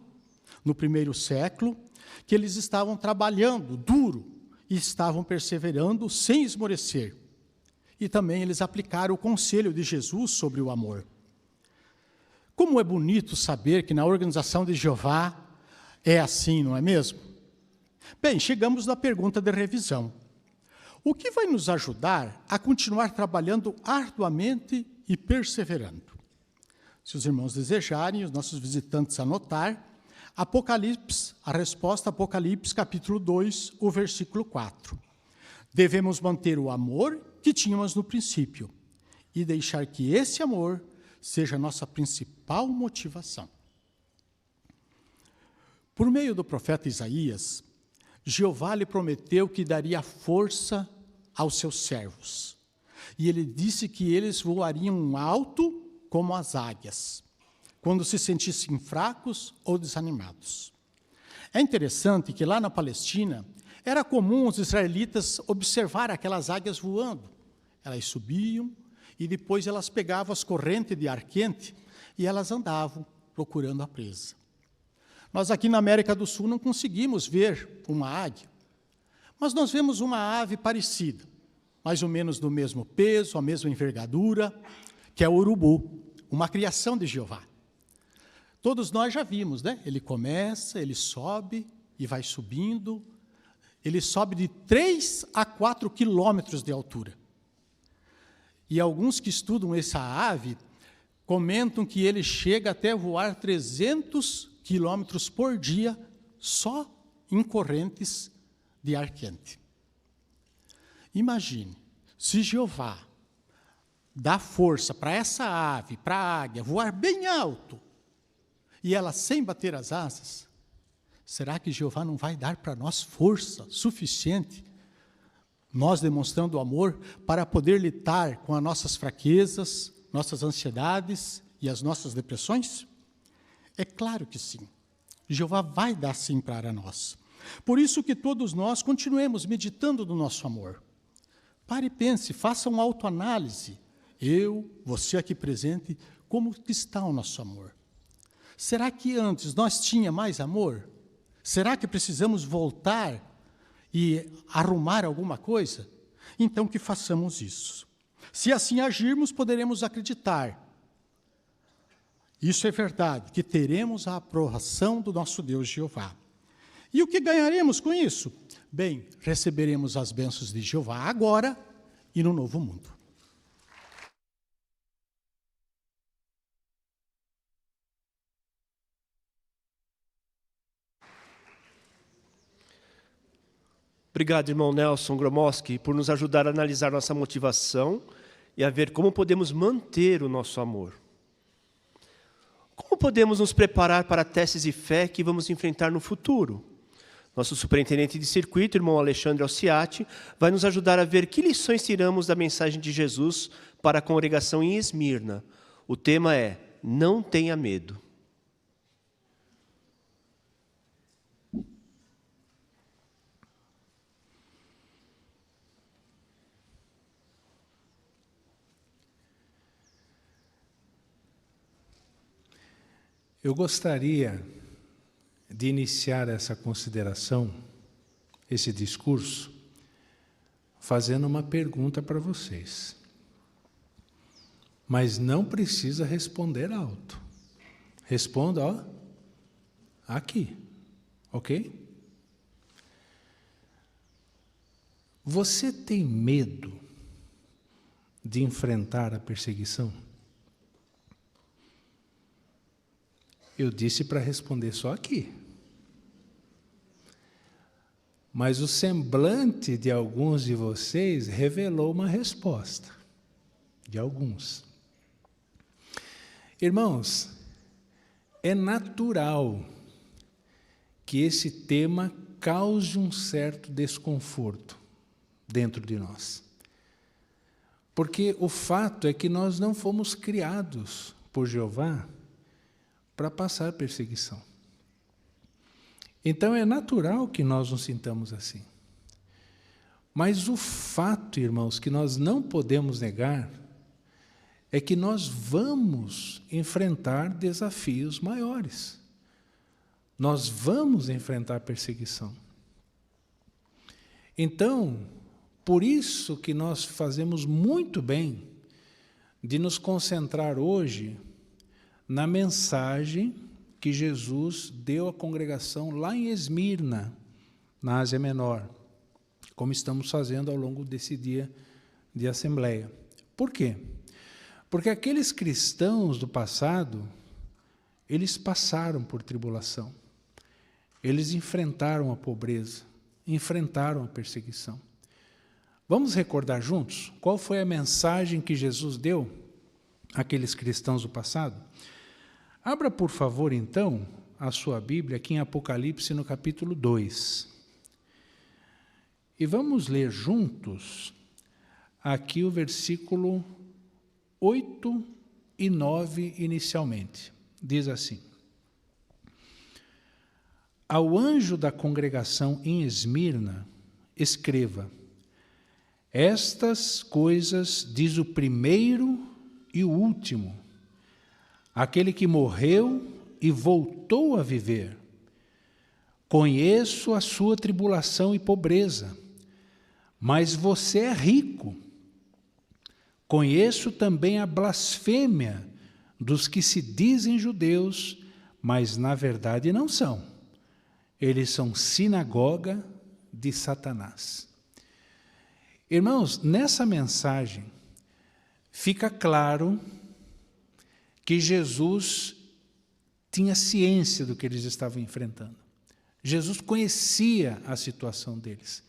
no primeiro século, que eles estavam trabalhando duro e estavam perseverando sem esmorecer. E também eles aplicaram o conselho de Jesus sobre o amor. Como é bonito saber que na organização de Jeová é assim, não é mesmo? Bem, chegamos na pergunta de revisão. O que vai nos ajudar a continuar trabalhando arduamente e perseverando? Se os irmãos desejarem, os nossos visitantes anotar, Apocalipse, a resposta Apocalipse capítulo 2, o versículo 4. Devemos manter o amor que tínhamos no princípio e deixar que esse amor seja a nossa principal motivação. Por meio do profeta Isaías, Jeová lhe prometeu que daria força aos seus servos. E ele disse que eles voariam alto como as águias, quando se sentissem fracos ou desanimados. É interessante que lá na Palestina, era comum os israelitas observar aquelas águias voando. Elas subiam e depois elas pegavam as correntes de ar quente e elas andavam procurando a presa. Nós aqui na América do Sul não conseguimos ver uma águia, mas nós vemos uma ave parecida, mais ou menos do mesmo peso, a mesma envergadura, que é o urubu, uma criação de Jeová. Todos nós já vimos, né? Ele começa, ele sobe e vai subindo, ele sobe de 3 a 4 quilômetros de altura. E alguns que estudam essa ave comentam que ele chega até voar 300 quilômetros por dia só em correntes de ar quente. Imagine, se Jeová dá força para essa ave, para a águia, voar bem alto, e ela sem bater as asas, será que Jeová não vai dar para nós força suficiente, nós demonstrando o amor, para poder lidar com as nossas fraquezas, nossas ansiedades e as nossas depressões? É claro que sim. Jeová vai dar sim para nós. Por isso que todos nós continuemos meditando no nosso amor. Pare e pense, faça uma autoanálise. Eu, você aqui presente, como que está o nosso amor? Será que antes nós tínhamos mais amor? Será que precisamos voltar e arrumar alguma coisa? Então que façamos isso. Se assim agirmos, poderemos acreditar. Isso é verdade, que teremos a aprovação do nosso Deus Jeová. E o que ganharemos com isso? Bem, receberemos as bênçãos de Jeová agora e no novo mundo. Obrigado, irmão Nelson Gromoski, por nos ajudar a analisar nossa motivação e a ver como podemos manter o nosso amor. Como podemos nos preparar para testes de fé que vamos enfrentar no futuro? Nosso superintendente de circuito, irmão Alexandre Alciati, vai nos ajudar a ver que lições tiramos da mensagem de Jesus para a congregação em Esmirna. O tema é: não tenha medo. Eu gostaria de iniciar essa consideração, esse discurso, fazendo uma pergunta para vocês. Mas não precisa responder alto. Responda, ó, aqui, ok? Você tem medo de enfrentar a perseguição? Eu disse para responder só aqui. Mas o semblante de alguns de vocês revelou uma resposta. De alguns. Irmãos, é natural que esse tema cause um certo desconforto dentro de nós. Porque o fato é que nós não fomos criados por Jeová para passar perseguição. Então é natural que nós nos sintamos assim. Mas o fato, irmãos, que nós não podemos negar é que nós vamos enfrentar desafios maiores. Nós vamos enfrentar perseguição. Então, por isso que nós fazemos muito bem de nos concentrar hoje na mensagem que Jesus deu à congregação lá em Esmirna, na Ásia Menor, como estamos fazendo ao longo desse dia de assembleia. Por quê? Porque aqueles cristãos do passado, eles passaram por tribulação, eles enfrentaram a pobreza, enfrentaram a perseguição. Vamos recordar juntos qual foi a mensagem que Jesus deu àqueles cristãos do passado? Abra, por favor, então, a sua Bíblia aqui em Apocalipse, no capítulo 2. E vamos ler juntos aqui o versículo 8 e 9 inicialmente. Diz assim: Ao anjo da congregação em Esmirna, escreva: Estas coisas diz o primeiro e o último, aquele que morreu e voltou a viver. Conheço a sua tribulação e pobreza, mas você é rico. Conheço também a blasfêmia dos que se dizem judeus, mas na verdade não são. Eles são sinagoga de Satanás. Irmãos, nessa mensagem fica claro que Jesus tinha ciência do que eles estavam enfrentando. Jesus conhecia a situação deles,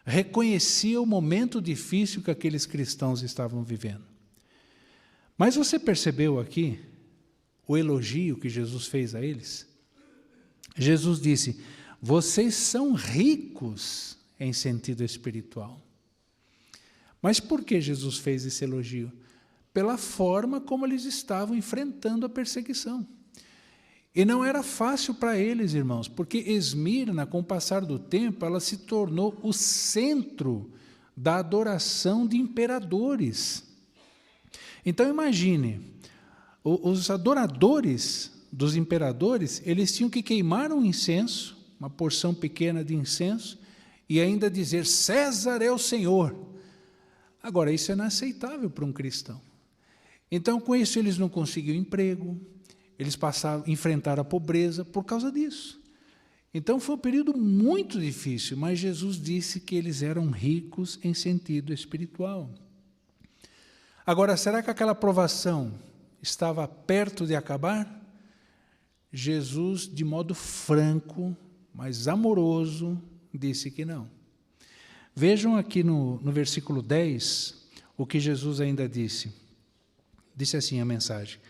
reconhecia o momento difícil que aqueles cristãos estavam vivendo. Mas você percebeu aqui o elogio que Jesus fez a eles? Jesus disse: vocês são ricos em sentido espiritual. Mas por que Jesus fez esse elogio? Pela forma como eles estavam enfrentando a perseguição. E não era fácil para eles, irmãos, porque Esmirna, com o passar do tempo, ela se tornou o centro da adoração de imperadores. Então imagine, os adoradores dos imperadores, eles tinham que queimar um incenso, uma porção pequena de incenso, e ainda dizer: César é o Senhor. Agora, isso é inaceitável para um cristão. Então, com isso, eles não conseguiam emprego, eles enfrentaram a pobreza por causa disso. Então, foi um período muito difícil, mas Jesus disse que eles eram ricos em sentido espiritual. Agora, será que aquela provação estava perto de acabar? Jesus, de modo franco, mas amoroso, disse que não. Vejam aqui no versículo 10, o que Jesus ainda disse. Disse assim a mensagem: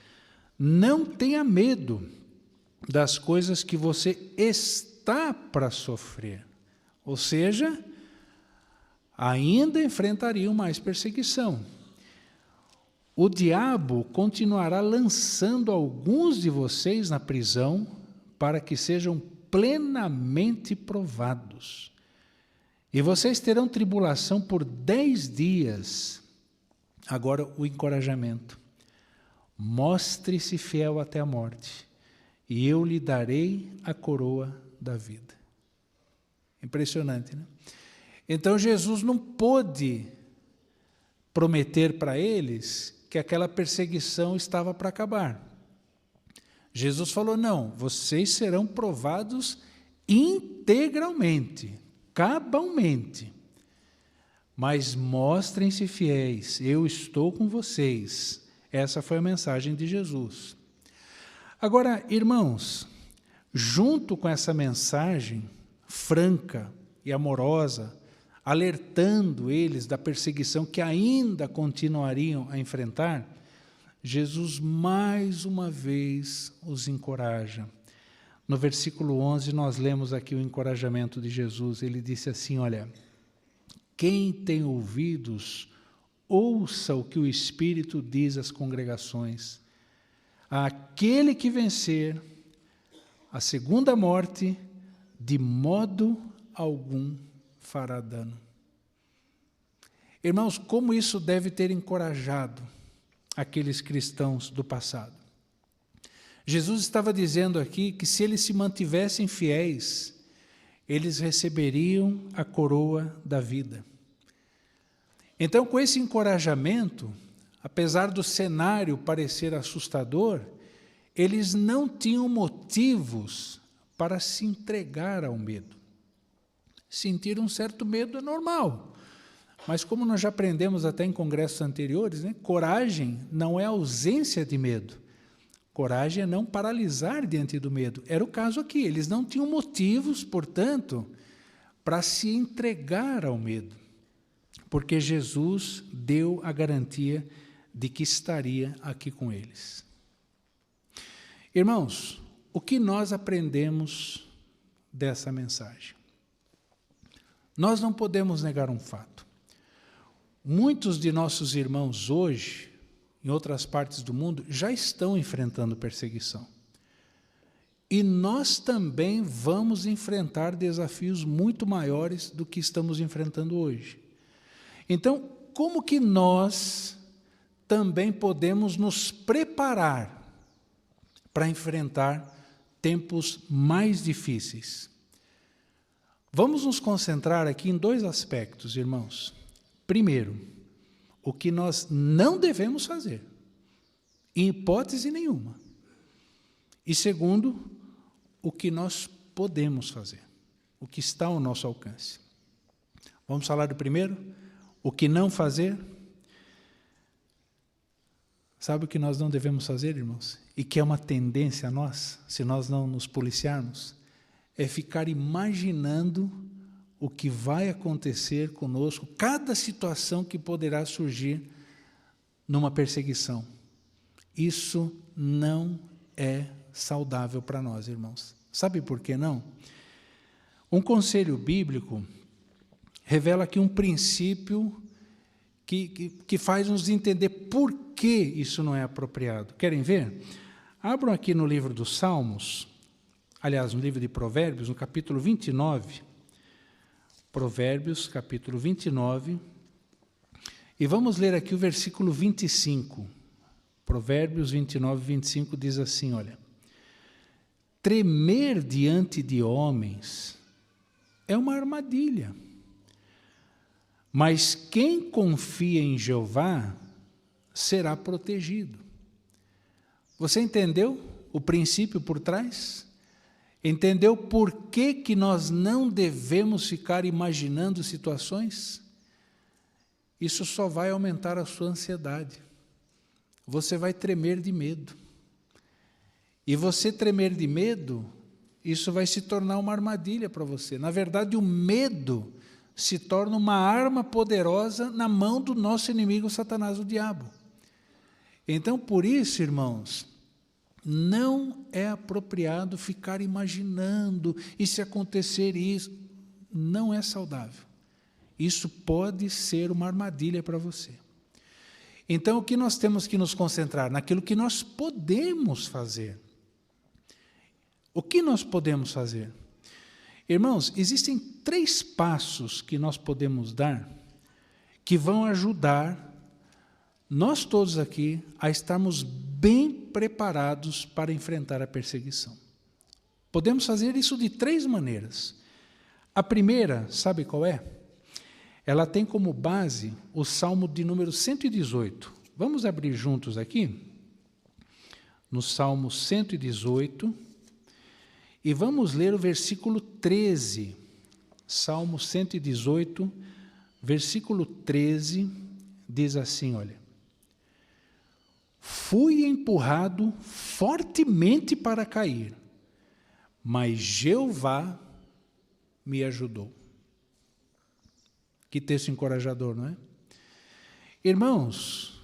não tenha medo das coisas que você está para sofrer. Ou seja, ainda enfrentariam mais perseguição. O diabo continuará lançando alguns de vocês na prisão para que sejam plenamente provados. E vocês terão tribulação por 10 dias. Agora o encorajamento. Mostre-se fiel até a morte, e eu lhe darei a coroa da vida. Impressionante, né? Então Jesus não pôde prometer para eles que aquela perseguição estava para acabar. Jesus falou: não, vocês serão provados integralmente, cabalmente, mas mostrem-se fiéis, eu estou com vocês. Essa foi a mensagem de Jesus. Agora, irmãos, junto com essa mensagem franca e amorosa, alertando eles da perseguição que ainda continuariam a enfrentar, Jesus mais uma vez os encoraja. No versículo 11 nós lemos aqui o encorajamento de Jesus. Ele disse assim: olha, quem tem ouvidos, ouça o que o Espírito diz às congregações. Aquele que vencer a segunda morte, de modo algum fará dano. Irmãos, como isso deve ter encorajado aqueles cristãos do passado. Jesus estava dizendo aqui que se eles se mantivessem fiéis, eles receberiam a coroa da vida. Então, com esse encorajamento, apesar do cenário parecer assustador, eles não tinham motivos para se entregar ao medo. Sentir um certo medo é normal, mas como nós já aprendemos até em congressos anteriores, né, coragem não é ausência de medo. Coragem é não paralisar diante do medo. Era o caso aqui, eles não tinham motivos, portanto, para se entregar ao medo, porque Jesus deu a garantia de que estaria aqui com eles. Irmãos, o que nós aprendemos dessa mensagem? Nós não podemos negar um fato. Muitos de nossos irmãos hoje, em outras partes do mundo, já estão enfrentando perseguição. E nós também vamos enfrentar desafios muito maiores do que estamos enfrentando hoje. Então, como que nós também podemos nos preparar para enfrentar tempos mais difíceis? Vamos nos concentrar aqui em 2 aspectos, irmãos. Primeiro, o que nós não devemos fazer, em hipótese nenhuma. E segundo, o que nós podemos fazer, o que está ao nosso alcance. Vamos falar do primeiro? O que não fazer? Sabe o que nós não devemos fazer, irmãos? E que é uma tendência a nós, se nós não nos policiarmos? É ficar imaginando o que vai acontecer conosco, cada situação que poderá surgir numa perseguição. Isso não é saudável para nós, irmãos. Sabe por que não? Um conselho bíblico revela aqui um princípio que faz nos entender por que isso não é apropriado. Querem ver? Abram aqui no livro dos Salmos, aliás, no livro de Provérbios, no capítulo 29, Provérbios, capítulo 29, e vamos ler aqui o versículo 25. Provérbios 29, 25 diz assim, olha: tremer diante de homens é uma armadilha, Mas quem confia em Jeová será protegido. Você entendeu o princípio por trás? Entendeu por que nós não devemos ficar imaginando situações? Isso só vai aumentar a sua ansiedade. Você vai tremer de medo. E você tremer de medo, isso vai se tornar uma armadilha para você. Na verdade, o medo se torna uma arma poderosa na mão do nosso inimigo Satanás, o diabo. Então, por isso, irmãos, não é apropriado ficar imaginando, e se acontecer isso, não é saudável. Isso pode ser uma armadilha para você. Então, o que nós temos que nos concentrar? Naquilo que nós podemos fazer. O que nós podemos fazer? Irmãos, existem 3 passos que nós podemos dar que vão ajudar nós todos aqui a estarmos bem preparados para enfrentar a perseguição. Podemos fazer isso de 3 maneiras. A primeira, sabe qual é? Ela tem como base o Salmo de número 118. Vamos abrir juntos aqui, no Salmo 118, e vamos ler o versículo 13. Salmo 118, versículo 13, diz assim, olha: fui empurrado fortemente para cair, mas Jeová me ajudou. Que texto encorajador, não é? Irmãos,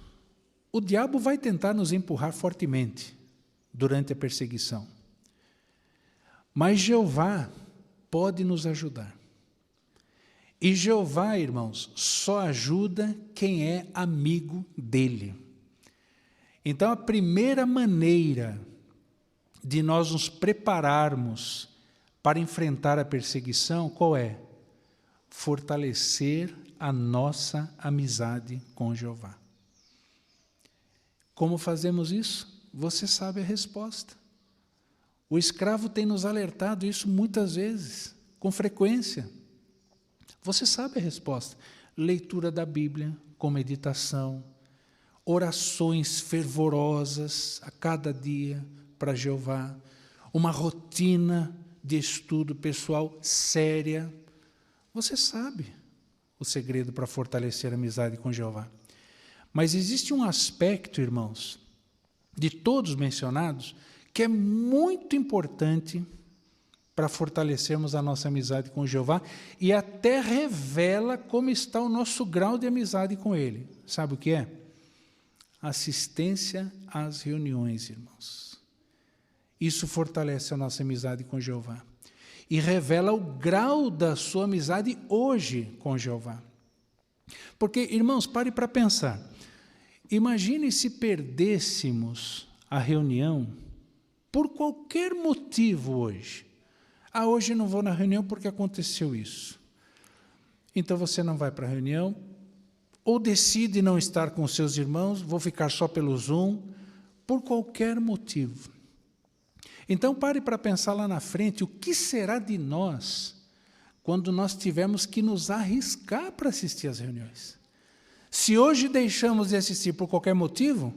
o diabo vai tentar nos empurrar fortemente durante a perseguição, mas Jeová pode nos ajudar. E Jeová, irmãos, só ajuda quem é amigo dele. Então, a primeira maneira de nós nos prepararmos para enfrentar a perseguição, qual é? Fortalecer a nossa amizade com Jeová. Como fazemos isso? Você sabe a resposta. O escravo tem nos alertado isso muitas vezes, com frequência. Você sabe a resposta. Leitura da Bíblia com meditação, orações fervorosas a cada dia para Jeová, uma rotina de estudo pessoal séria. Você sabe o segredo para fortalecer a amizade com Jeová. Mas existe um aspecto, irmãos, de todos mencionados, que é muito importante para fortalecermos a nossa amizade com Jeová e até revela como está o nosso grau de amizade com Ele. Sabe o que é? Assistência às reuniões, irmãos. Isso fortalece a nossa amizade com Jeová e revela o grau da sua amizade hoje com Jeová. Porque, irmãos, pare para pensar. Imagine se perdêssemos a reunião por qualquer motivo hoje. Ah, hoje não vou na reunião porque aconteceu isso. Então você não vai para a reunião, ou decide não estar com seus irmãos, vou ficar só pelo Zoom, por qualquer motivo. Então pare para pensar lá na frente, o que será de nós quando nós tivermos que nos arriscar para assistir às reuniões? Se hoje deixamos de assistir por qualquer motivo,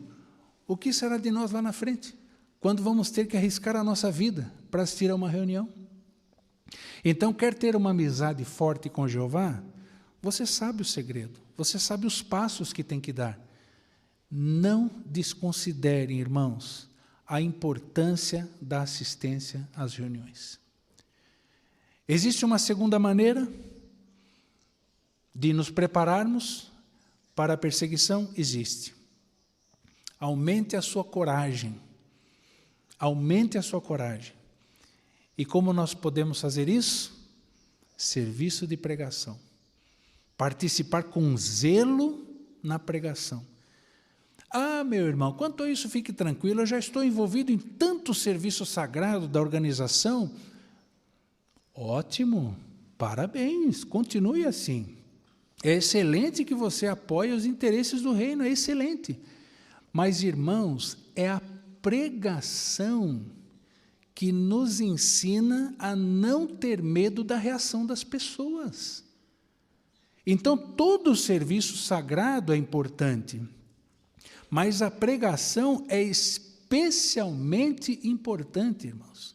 o que será de nós lá na frente? Quando vamos ter que arriscar a nossa vida para assistir a uma reunião? Então, quer ter uma amizade forte com Jeová? Você sabe o segredo, você sabe os passos que tem que dar. Não desconsiderem, irmãos, a importância da assistência às reuniões. Existe uma segunda maneira de nos prepararmos para a perseguição? Existe. Aumente a sua coragem. Aumente a sua coragem. E como nós podemos fazer isso? Serviço de pregação. Participar com zelo na pregação. Ah, meu irmão, quanto a isso, fique tranquilo, eu já estou envolvido em tanto serviço sagrado da organização. Ótimo, parabéns, continue assim. É excelente que você apoie os interesses do reino, é excelente. Mas, irmãos, é a pregação que nos ensina a não ter medo da reação das pessoas. Então, todo o serviço sagrado é importante, mas a pregação é especialmente importante, irmãos,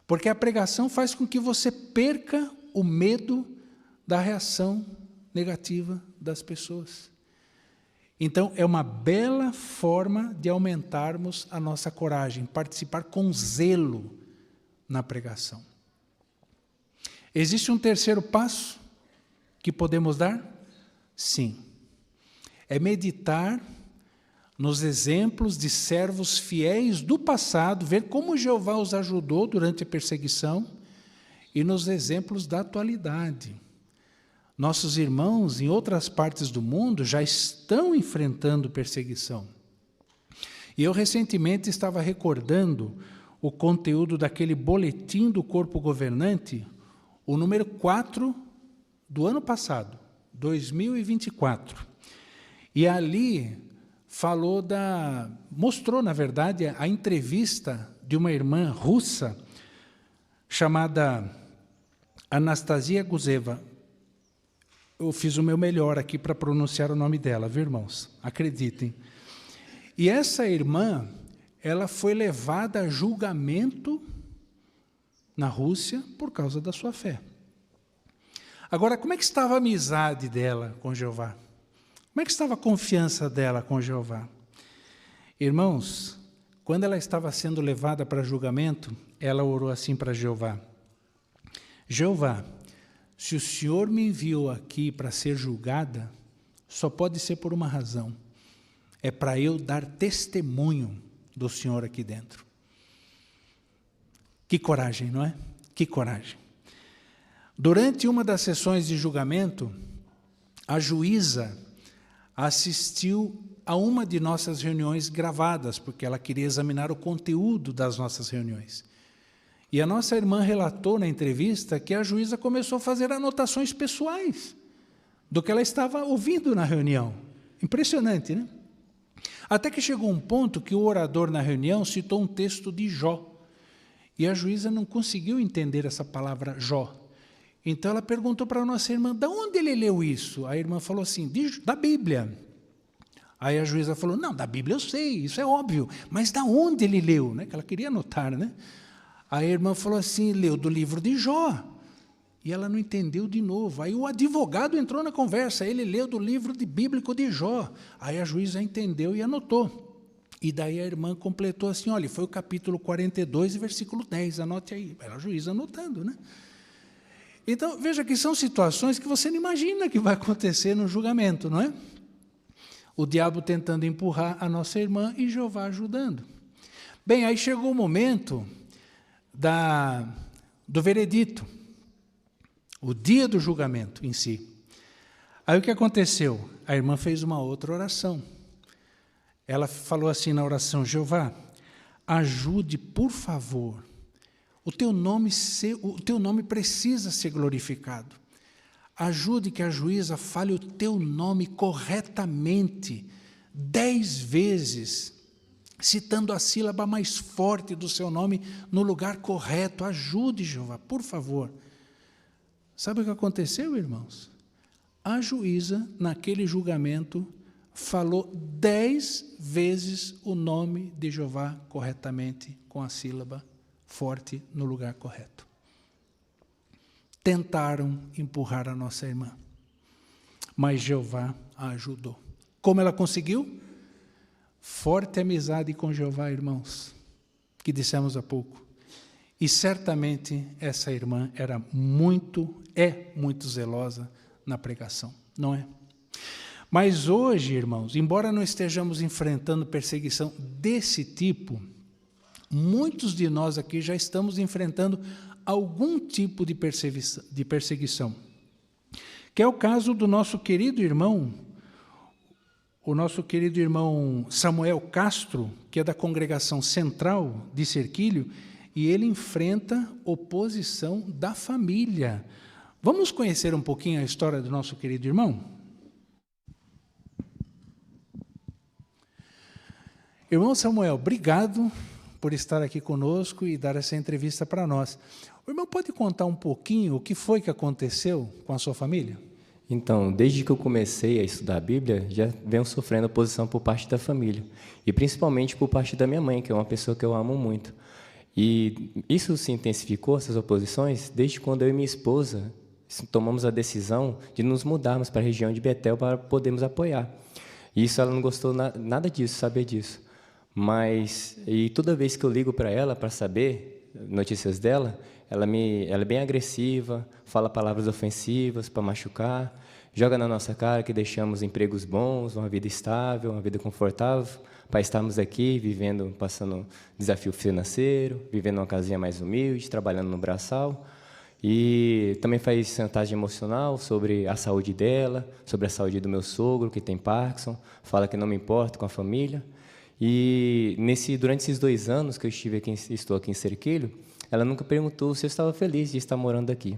porque a pregação faz com que você perca o medo da reação negativa das pessoas. Então, é uma bela forma de aumentarmos a nossa coragem, participar com zelo na pregação. Existe um terceiro passo que podemos dar? Sim. É meditar nos exemplos de servos fiéis do passado, ver como Jeová os ajudou durante a perseguição e nos exemplos da atualidade. Nossos irmãos em outras partes do mundo já estão enfrentando perseguição. E eu recentemente estava recordando o conteúdo daquele boletim do corpo governante, o número 4 do ano passado, 2024. E ali mostrou, na verdade, a entrevista de uma irmã russa chamada Anastasia Guzeva. Eu fiz o meu melhor aqui para pronunciar o nome dela, viu, irmãos? Acreditem. E essa irmã, ela foi levada a julgamento na Rússia por causa da sua fé. Agora, como é que estava a amizade dela com Jeová? Como é que estava a confiança dela com Jeová? Irmãos, quando ela estava sendo levada para julgamento, ela orou assim para Jeová: Jeová, se o Senhor me enviou aqui para ser julgada, só pode ser por uma razão. É para eu dar testemunho do Senhor aqui dentro. Que coragem, não é? Que coragem. Durante uma das sessões de julgamento, a juíza assistiu a uma de nossas reuniões gravadas, porque ela queria examinar o conteúdo das nossas reuniões. E a nossa irmã relatou na entrevista que a juíza começou a fazer anotações pessoais do que ela estava ouvindo na reunião. Impressionante, né? Até que chegou um ponto que o orador na reunião citou um texto de Jó. E a juíza não conseguiu entender essa palavra Jó. Então ela perguntou para a nossa irmã: de onde ele leu isso? A irmã falou assim: da Bíblia. Aí a juíza falou: não, da Bíblia eu sei, isso é óbvio, mas da onde ele leu? Né? Que ela queria anotar, né? A irmã falou assim: leu do livro de Jó. E ela não entendeu de novo. Aí o advogado entrou na conversa, ele leu do livro bíblico de Jó. Aí a juíza entendeu e anotou. E daí a irmã completou assim: olha, foi o capítulo 42, versículo 10, anote aí. Era a juíza anotando, né? Então, veja que são situações que você não imagina que vai acontecer no julgamento, não é? O diabo tentando empurrar a nossa irmã e Jeová ajudando. Bem, aí chegou o momento do veredito, o dia do julgamento em si. Aí o que aconteceu? A irmã fez uma outra oração. Ela falou assim na oração: Jeová, ajude, por favor, o teu nome precisa ser glorificado. Ajude que a juíza fale o teu nome corretamente, 10 vezes, citando a sílaba mais forte do seu nome no lugar correto. Ajude, Jeová, por favor. Sabe o que aconteceu, irmãos? A juíza, naquele julgamento, falou 10 vezes o nome de Jeová corretamente, com a sílaba forte no lugar correto. Tentaram empurrar a nossa irmã, mas Jeová a ajudou. Como ela conseguiu? Forte amizade com Jeová, irmãos, que dissemos há pouco. E certamente essa irmã é muito zelosa na pregação, não é? Mas hoje, irmãos, embora não estejamos enfrentando perseguição desse tipo, muitos de nós aqui já estamos enfrentando algum tipo de perseguição, que é o caso do nosso querido irmão, Samuel Castro, que é da congregação central de Serquilho, e ele enfrenta oposição da família. Vamos conhecer um pouquinho a história do nosso querido irmão? Irmão Samuel, obrigado por estar aqui conosco e dar essa entrevista para nós. O irmão pode contar um pouquinho o que foi que aconteceu com a sua família? Então, desde que eu comecei a estudar a Bíblia, já venho sofrendo oposição por parte da família. E principalmente por parte da minha mãe, que é uma pessoa que eu amo muito. E isso se intensificou, essas oposições, desde quando eu e minha esposa tomamos a decisão de nos mudarmos para a região de Betel para podermos apoiar. E isso ela não gostou nada disso, saber disso. E toda vez que eu ligo para ela para saber notícias dela, ela é bem agressiva, fala palavras ofensivas para machucar, joga na nossa cara que deixamos empregos bons, uma vida estável, uma vida confortável, para estarmos aqui vivendo, passando desafio financeiro, vivendo uma casinha mais humilde, trabalhando no braçal. E também faz chantagem emocional sobre a saúde dela, sobre a saúde do meu sogro, que tem Parkinson, fala que não me importo com a família. E durante esses 2 anos que eu estou aqui em Cerquilho, ela nunca perguntou se eu estava feliz de estar morando aqui.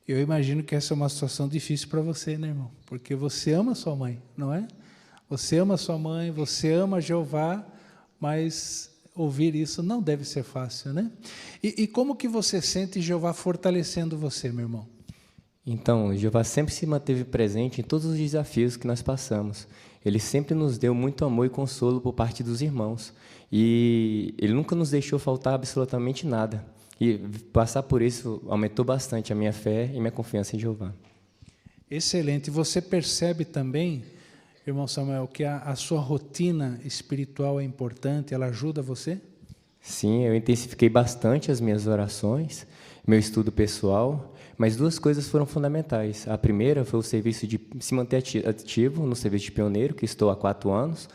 Eu imagino que essa é uma situação difícil para você, né, irmão? Porque você ama sua mãe, não é? Você ama sua mãe, você ama Jeová, mas ouvir isso não deve ser fácil, né? E como que você sente Jeová fortalecendo você, meu irmão? Então, Jeová sempre se manteve presente em todos os desafios que nós passamos. Ele sempre nos deu muito amor e consolo por parte dos irmãos. E Ele nunca nos deixou faltar absolutamente nada. E passar por isso aumentou bastante a minha fé e minha confiança em Jeová. Excelente. Você percebe também, irmão Samuel, que a sua rotina espiritual é importante, ela ajuda você? Sim, eu intensifiquei bastante as minhas orações, meu estudo pessoal, mas 2 coisas foram fundamentais. A primeira foi o serviço de se manter ativo no serviço de pioneiro, que estou há 4 anos,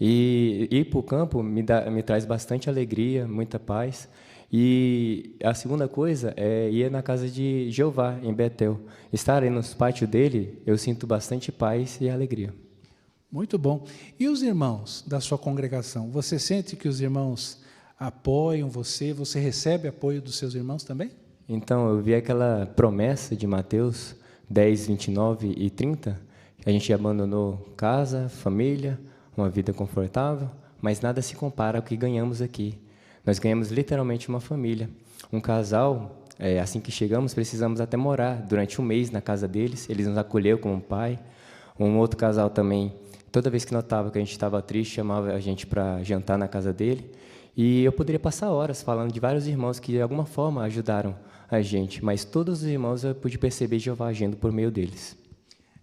e ir para o campo me traz bastante alegria, muita paz. E a segunda coisa é ir na casa de Jeová, em Betel. Estar aí no pátio dele, eu sinto bastante paz e alegria. Muito bom. E os irmãos da sua congregação? Você sente que os irmãos apoiam você? Você recebe apoio dos seus irmãos também? Então, eu vi aquela promessa de Mateus 10, 29 e 30, que a gente abandonou casa, família, uma vida confortável, mas nada se compara ao que ganhamos aqui. Nós ganhamos literalmente uma família. Um casal, assim que chegamos, precisamos até morar durante 1 mês na casa deles, eles nos acolheram como pai. Um outro casal também, toda vez que notava que a gente estava triste, chamava a gente para jantar na casa dele. E eu poderia passar horas falando de vários irmãos que de alguma forma ajudaram a gente, mas todos os irmãos eu pude perceber Jeová agindo por meio deles.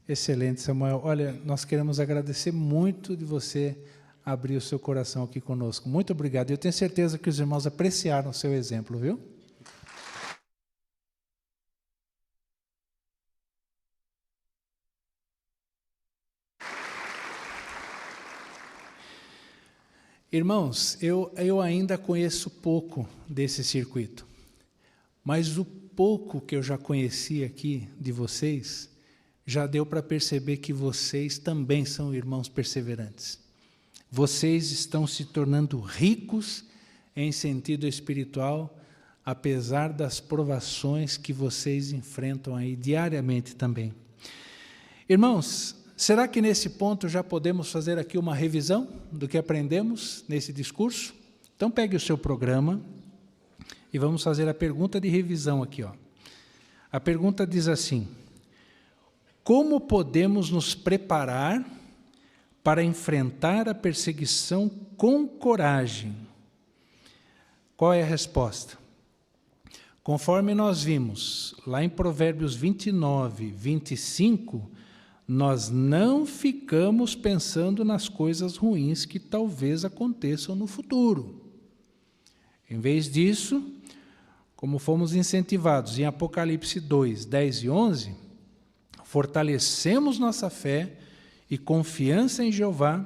Excelente, Samuel. Olha, nós queremos agradecer muito de você abrir o seu coração aqui conosco. Muito obrigado. Eu tenho certeza que os irmãos apreciaram o seu exemplo, viu? Irmãos, eu ainda conheço pouco desse circuito, mas o pouco que eu já conheci aqui de vocês, já deu para perceber que vocês também são irmãos perseverantes. Vocês estão se tornando ricos em sentido espiritual, apesar das provações que vocês enfrentam aí diariamente também. Irmãos, será que nesse ponto já podemos fazer aqui uma revisão do que aprendemos nesse discurso? Então pegue o seu programa e vamos fazer a pergunta de revisão aqui, ó. A pergunta diz assim: como podemos nos preparar para enfrentar a perseguição com coragem? Qual é a resposta? Conforme nós vimos lá em Provérbios 29, 25, nós não ficamos pensando nas coisas ruins que talvez aconteçam no futuro. Em vez disso, como fomos incentivados em Apocalipse 2, 10 e 11, fortalecemos nossa fé e confiança em Jeová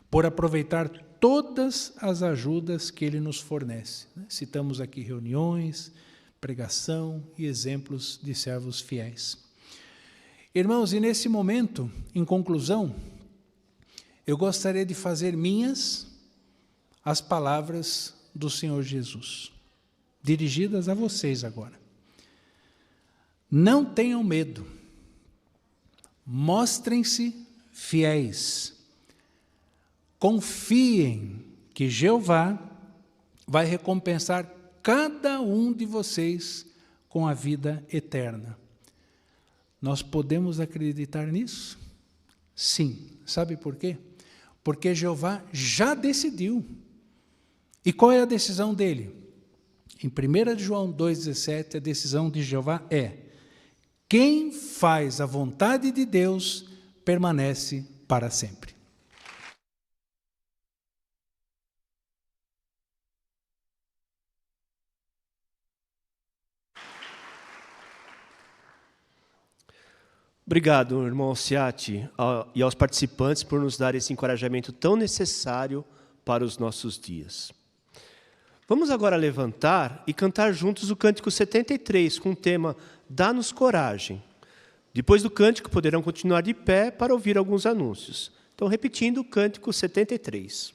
por aproveitar todas as ajudas que Ele nos fornece. Citamos aqui reuniões, pregação e exemplos de servos fiéis. Irmãos, e nesse momento, em conclusão, eu gostaria de fazer minhas as palavras do Senhor Jesus, dirigidas a vocês agora. Não tenham medo, mostrem-se fiéis, confiem que Jeová vai recompensar cada um de vocês com a vida eterna. Nós podemos acreditar nisso? Sim. Sabe por quê? Porque Jeová já decidiu. E qual é a decisão dele? Em 1 João 2,17, a decisão de Jeová é: quem faz a vontade de Deus permanece para sempre. Obrigado, irmão Alciati, e aos participantes por nos dar esse encorajamento tão necessário para os nossos dias. Vamos agora levantar e cantar juntos o Cântico 73, com o tema Dá-nos coragem. Depois do cântico, poderão continuar de pé para ouvir alguns anúncios. Então, repetindo o Cântico 73.